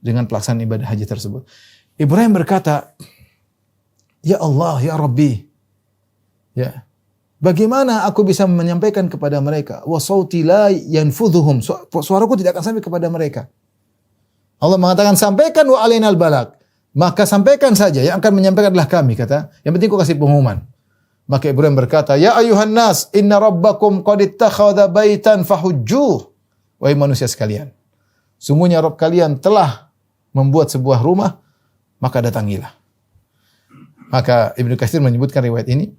dengan pelaksanaan ibadah haji tersebut. Ibrahim berkata, ya Allah, ya Rabbi, ya, Bagaimana aku bisa menyampaikan kepada mereka? Wa sauti la yanfudhuhum. Suaraku tidak akan sampai kepada mereka. Allah mengatakan sampaikan wa alainal balak. Maka sampaikan saja, yang akan menyampaikan adalah kami, kata. Yang penting kau kasih pengumuman. Maka Ibrahim berkata, ya ayuhan nas, inna rabbakum qad ittakhadha baitan fahujjuh. Wahai manusia sekalian, sungguhnya Rabb kalian telah membuat sebuah rumah, maka datangilah. Maka Ibnu Katsir menyebutkan riwayat ini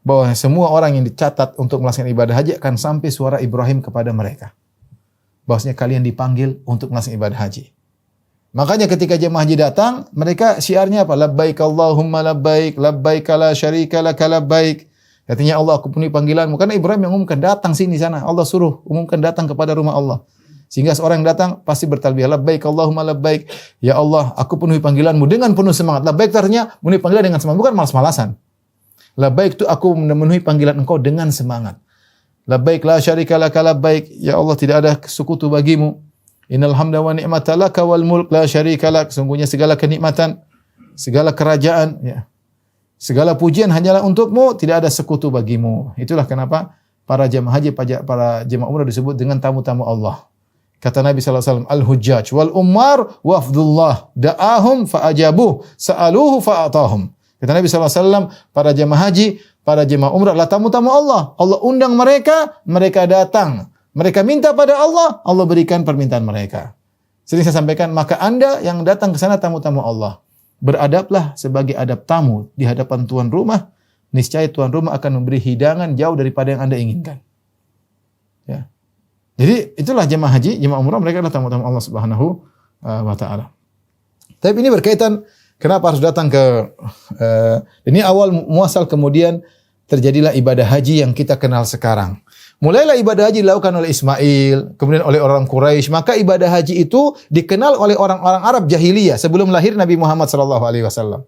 bahwa semua orang yang dicatat untuk melaksanakan ibadah haji akan sampai suara Ibrahim kepada mereka. Bahwasanya kalian dipanggil untuk melaksanakan ibadah haji. Makanya ketika jemaah haji datang, mereka syiarnya apa? Labbaik Allahumma labbaik, labbaik la syarika laka labbaik. Artinya Allah, aku penuhi panggilanmu. Karena Ibrahim yang umumkan, datang sini sana. Allah suruh umumkan datang kepada rumah Allah. Sehingga seorang yang datang pasti bertalbiyah. Labbaik Allahumma labbaik. Ya Allah, aku penuhi panggilanmu dengan penuh semangat. Labbaik itu artinya memenuhi panggilan dengan semangat. Bukan malas-malasan. Labbaik itu aku memenuhi panggilan engkau dengan semangat. Labbaik la syarika laka labbaik. Ya Allah, tidak ada sekutu bagimu. Innal hamda wa ni'mata laka wal mulk la syarika lak. Sungguhnya segala kenikmatan, segala kerajaan, ya, segala pujian hanyalah untukmu, tidak ada sekutu bagimu. Itulah kenapa para jemaah haji, para jemaah umrah disebut dengan tamu-tamu Allah. Kata Nabi SAW, al-hujjaj wal ummar wafdullah da'ahum fa'ajabuh sa'aluhu fa'atahum. Kata Nabi SAW, para jemaah haji, para jemaah umrah adalah tamu-tamu Allah. Allah undang mereka, mereka datang. Mereka minta pada Allah, Allah berikan permintaan mereka. Sering saya sampaikan, maka Anda yang datang ke sana tamu-tamu Allah, beradablah sebagai adab tamu di hadapan tuan rumah. Niscaya tuan rumah akan memberi hidangan jauh daripada yang Anda inginkan. Ya. Jadi itulah jemaah haji, jemaah umrah, mereka adalah tamu-tamu Allah Subhanahu wa taala. Tapi ini berkaitan kenapa harus datang ke ini awal muasal, kemudian terjadilah ibadah haji yang kita kenal sekarang. Mulailah ibadah haji dilakukan oleh Ismail, kemudian oleh orang Quraisy. Maka ibadah haji itu dikenal oleh orang-orang Arab jahiliyah sebelum lahir Nabi Muhammad SAW.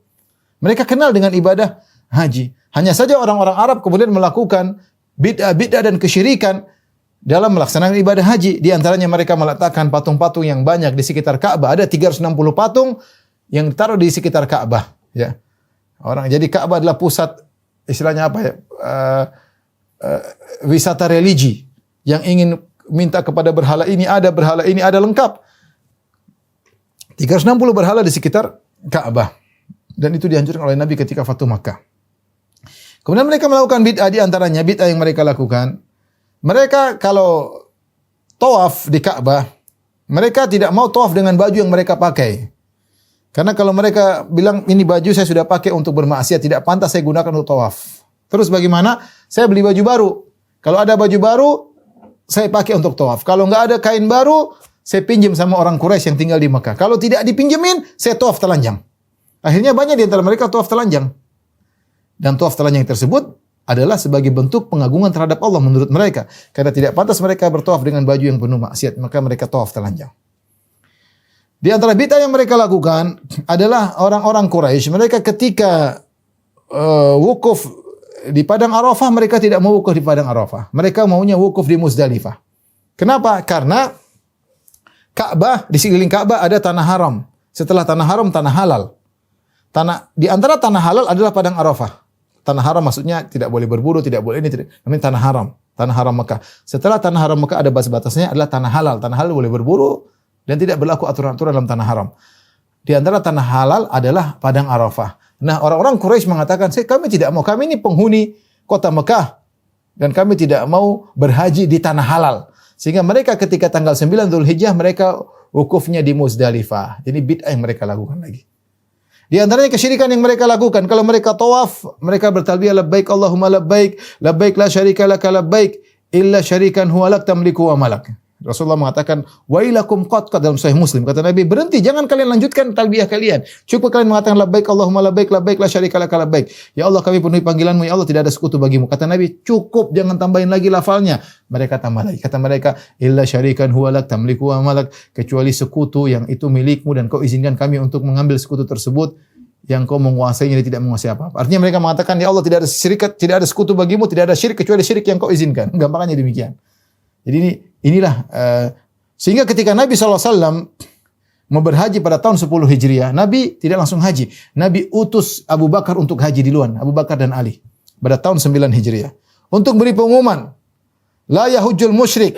Mereka kenal dengan ibadah haji. Hanya saja orang-orang Arab kemudian melakukan bid'ah dan kesyirikan dalam melaksanakan ibadah haji. Di antaranya mereka meletakkan patung-patung yang banyak di sekitar Ka'bah. Ada 360 patung yang ditaruh di sekitar Ka'bah. Ya. Jadi Ka'bah adalah pusat, istilahnya apa ya? Wisata religi yang ingin minta kepada berhala ini ada lengkap. 360 berhala di sekitar Ka'bah. Dan itu dihancurkan oleh Nabi ketika Fatu Makkah. Kemudian mereka melakukan bid'ah, di antaranya bid'ah yang mereka lakukan. Mereka kalau tawaf di Ka'bah, mereka tidak mau tawaf dengan baju yang mereka pakai. Karena kalau mereka bilang ini baju saya sudah pakai untuk bermaksiat, tidak pantas saya gunakan untuk tawaf. Terus bagaimana? Saya beli baju baru. Kalau ada baju baru, saya pakai untuk tawaf. Kalau nggak ada kain baru, saya pinjam sama orang Quraisy yang tinggal di Mekah. Kalau tidak dipinjemin, saya tawaf telanjang. Akhirnya banyak di antara mereka tawaf telanjang. Dan tawaf telanjang tersebut adalah sebagai bentuk pengagungan terhadap Allah menurut mereka. Karena tidak pantas mereka bertawaf dengan baju yang penuh maksiat, maka mereka tawaf telanjang. Di antara bid'ah yang mereka lakukan adalah orang-orang Quraisy. Mereka ketika wukuf di Padang Arafah, mereka tidak mau wukuf di Padang Arafah. Mereka maunya wukuf di Muzdalifah. Kenapa? Karena Ka'bah, di sekeliling Ka'bah ada tanah haram. Setelah tanah haram, tanah halal. Di antara tanah halal adalah Padang Arafah. Tanah haram maksudnya tidak boleh berburu, tidak boleh ini, namanya tanah haram. Tanah haram Mekah. Setelah tanah haram Mekah ada batas-batasnya adalah tanah halal. Tanah halal boleh berburu dan tidak berlaku aturan-aturan dalam tanah haram. Di antara tanah halal adalah Padang Arafah. Nah, orang-orang Quraisy mengatakan, kami tidak mau, kami ini penghuni kota Mekah dan kami tidak mau berhaji di tanah halal. Sehingga mereka ketika tanggal 9 Dzulhijjah mereka wukufnya di Muzdalifah. Jadi bid'ah yang mereka lakukan lagi. Di antaranya kesyirikan yang mereka lakukan, kalau mereka tawaf, mereka bertalbiyah labbaik Allahumma labbaik, labbaik la syarika laka labbaik illa syarikan huwa lak tamliku wa malak. Rasulullah mengatakan, wailakum qad dalam Sahih Muslim. Kata Nabi, berhenti, jangan kalian lanjutkan talbiyah kalian. Cukup kalian mengatakan labbaik Allahumma labbaik, labbaik la syarika laka labbaik. Ya Allah, kami penuhi panggilanmu, ya Allah, tidak ada sekutu bagimu. Kata Nabi, cukup, jangan tambahin lagi lafalnya. Mereka tambah lagi. Kata mereka, illa syarikan huwa lak tamliku wa malak, kecuali sekutu yang itu milikmu dan kau izinkan kami untuk mengambil sekutu tersebut yang kau menguasainya dan tidak menguasai apa-apa. Artinya mereka mengatakan, ya Allah, tidak ada syirik, tidak ada sekutu bagimu, tidak ada syirik kecuali syirik yang kau izinkan. Gampangannya demikian. Jadi inilah sehingga ketika Nabi SAW mau berhaji pada tahun 10 Hijriah, Nabi tidak langsung haji. Nabi utus Abu Bakar untuk haji duluan, Abu Bakar dan Ali. pada tahun 9 Hijriah. Untuk beri pengumuman, la yahujjul musyrik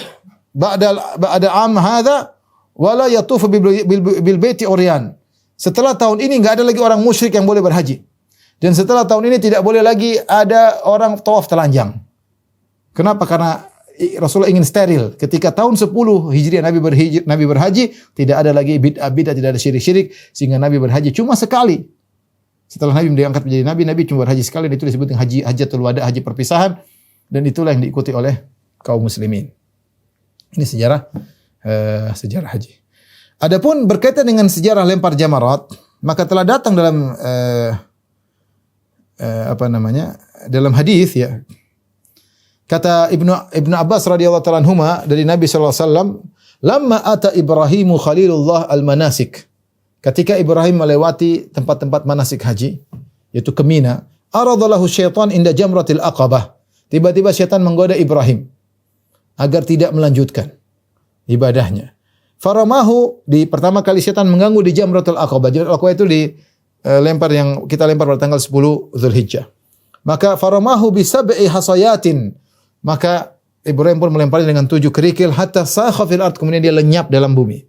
ba'da am hadza wa la yatufu bil baiti uryan. Setelah tahun ini enggak ada lagi orang musyrik yang boleh berhaji. Dan setelah tahun ini tidak boleh lagi ada orang tawaf telanjang. Kenapa? Karena Rasulullah ingin steril. Ketika tahun 10 Hijriah Nabi berhaji, tidak ada lagi bid'ah, tidak ada syirik-syirik, sehingga Nabi berhaji cuma sekali. Setelah Nabi diangkat menjadi Nabi cuma berhaji sekali, dan itu disebut dengan hajatul wada, haji perpisahan, dan itulah yang diikuti oleh kaum muslimin. Ini sejarah haji. Adapun berkaitan dengan sejarah lempar jamarat, maka telah datang dalam dalam hadis, ya. Kata Ibnu Abbas radhiyallahu ta'ala anhuma dari Nabi sallallahu alaihi wasallam, "Lamma ata Ibrahimu Khalilullah al-manasik." Ketika Ibrahim melewati tempat-tempat manasik haji, yaitu ke Mina, aradallahu syaitan inda jamratil aqabah. Tiba-tiba syaitan menggoda Ibrahim agar tidak melanjutkan ibadahnya. Faramahu, di pertama kali syaitan mengganggu di jamratul aqabah. Jamratul aqabah itu lempar yang kita lempar pada tanggal 10 Zulhijjah. Maka faramahu bi sab'i hasayatin. Maka Ibrahim pun melempari dengan 7 kerikil hatta sakha fil ard, kemudian dia lenyap dalam bumi.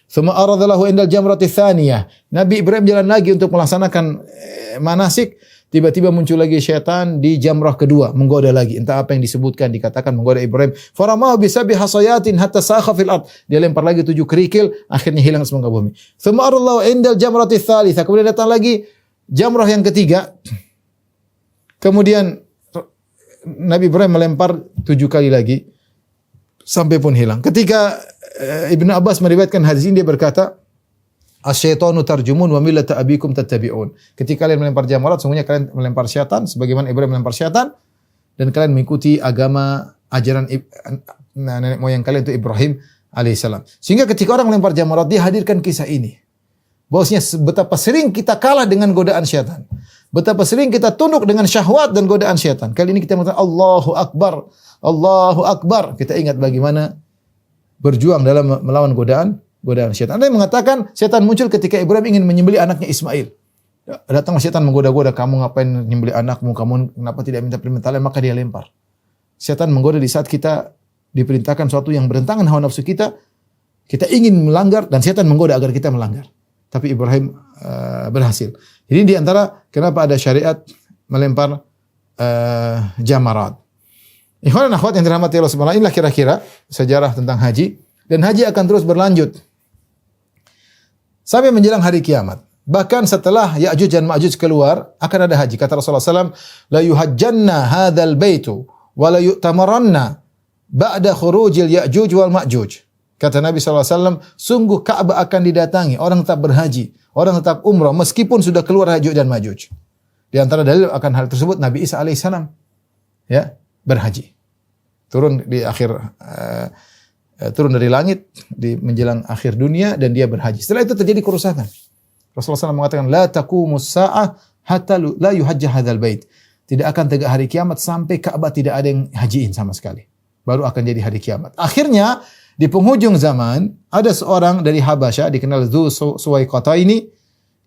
Tsumma aradalahu indal jamrati tsaniyah. Nabi Ibrahim jalan lagi untuk melaksanakan manasik, tiba-tiba muncul lagi syaitan di jamrah kedua, menggoda lagi. Entah apa yang disebutkan, dikatakan menggoda Ibrahim. Faramahu bi sab'i hasayatin hatta sakha fil ard. Dia lempar lagi 7 kerikil, akhirnya hilang semua ke bumi. Tsumma aradalahu indal jamrati tsalitsah. Kemudian datang lagi jamrah yang ketiga. Kemudian Nabi Ibrahim melempar 7 kali lagi sampai pun hilang. Ketika Ibnu Abbas meriwayatkan hadis ini, dia berkata, "Asy-syaitanu tarjumun wa millata abikum tattabi'un." Ketika kalian melempar jamarat, sungguhnya kalian melempar syaitan sebagaimana Ibrahim melempar syaitan, dan kalian mengikuti agama ajaran nenek moyang kalian, itu Ibrahim alaihissalam. Sehingga ketika orang melempar jamarat, dia hadirkan kisah ini. Bahwasanya betapa sering kita kalah dengan godaan syaitan. Betapa sering kita tunduk dengan syahwat dan godaan syaitan. Kali ini kita mengatakan Allahu Akbar, Allahu Akbar. Kita ingat bagaimana berjuang dalam melawan godaan syaitan. Ada yang mengatakan syaitan muncul ketika Ibrahim ingin menyembelih anaknya Ismail. Datang syaitan menggoda-goda, kamu ngapain menyembelih anakmu? Kamu kenapa tidak minta permintaan? Maka dia lempar. Syaitan menggoda di saat kita diperintahkan sesuatu yang bertentangan hawa nafsu kita. Kita ingin melanggar dan syaitan menggoda agar kita melanggar. Tapi Ibrahim berhasil. Jadi di antara kenapa ada syariat melempar jamarat. Ikhwan dan akhwat yang dirahmati Allah Subhanahu wa taala, inilah kira-kira sejarah tentang haji, dan haji akan terus berlanjut sampai menjelang hari kiamat. Bahkan setelah Ya'juj dan Ma'juj keluar, akan ada haji. Kata Rasulullah SAW, "La yuhajjanna hadzal baitu wa la yu'tamaranna ba'da khurujil Ya'juj wal Ma'juj." Kata Nabi SAW, sungguh Ka'bah akan didatangi, orang tetap berhaji, orang tetap umrah, meskipun sudah keluar Ya'juj dan Ma'juj. Di antara dalil akan hal tersebut, Nabi Isa alaihissalam, ya, berhaji. Turun di akhir, turun dari langit, di menjelang akhir dunia, dan dia berhaji. Setelah itu terjadi kerusakan. Rasulullah SAW mengatakan, la taqumus sa'ah hatta la yuhajjah hadzal bait. Tidak akan tegak hari kiamat sampai Ka'bah tidak ada yang hajiin sama sekali. Baru akan jadi hari kiamat. Akhirnya, di penghujung zaman, ada seorang dari Habasyah, dikenal Dzu Suwaiqataini,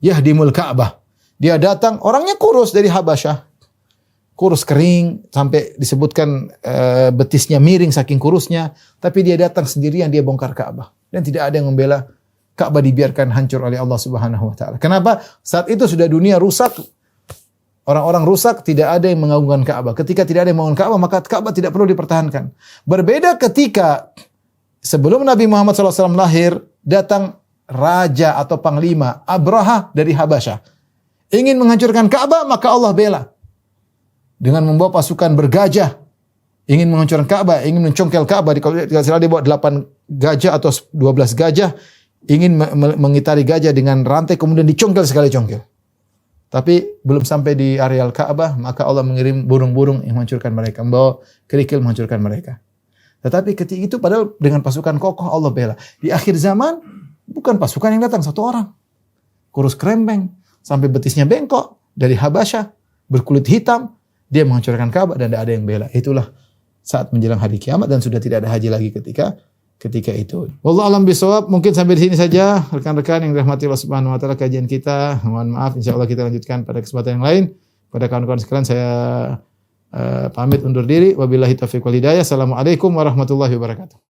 yahdimul Ka'bah. Dia datang, orangnya kurus dari Habasyah. Kurus kering, sampai disebutkan betisnya miring saking kurusnya. Tapi dia datang sendirian, dia bongkar Ka'bah. Dan tidak ada yang membela Ka'bah, dibiarkan hancur oleh Allah Subhanahu wa taala. Kenapa? Saat itu sudah dunia rusak. Orang-orang rusak, tidak ada yang mengagungkan Ka'bah. Ketika tidak ada yang mengagungkan Ka'bah, maka Ka'bah tidak perlu dipertahankan. Berbeda ketika sebelum Nabi Muhammad SAW lahir, datang raja atau panglima Abraha dari Habasyah. Ingin menghancurkan Ka'bah, maka Allah bela. Dengan membawa pasukan bergajah. Ingin menghancurkan Ka'bah, ingin mencongkel Ka'bah. Kalau tidak salah dia bawa 8 gajah atau 12 gajah. Ingin mengitari gajah dengan rantai, kemudian dicongkel sekali congkel. Tapi belum sampai di areal Ka'bah, maka Allah mengirim burung-burung yang menghancurkan mereka. Membawa kerikil menghancurkan mereka. Tetapi ketika itu padahal dengan pasukan kokoh Allah bela. Di akhir zaman bukan pasukan yang datang, satu orang. Kurus kerempeng, sampai betisnya bengkok, dari Habasyah, berkulit hitam, dia menghancurkan Ka'bah dan tidak ada yang bela. Itulah saat menjelang hari kiamat, dan sudah tidak ada haji lagi ketika itu. Wallahu a'lam bishawab. Mungkin sampai di sini saja rekan-rekan yang dirahmati Allah Subhanahu wa taala kajian kita. Mohon maaf, insyaallah kita lanjutkan pada kesempatan yang lain. Pada kawan-kawan sekalian, saya Pamit undur diri. Wabillahi taufiq wal hidayah. Assalamualaikum warahmatullahi wabarakatuh.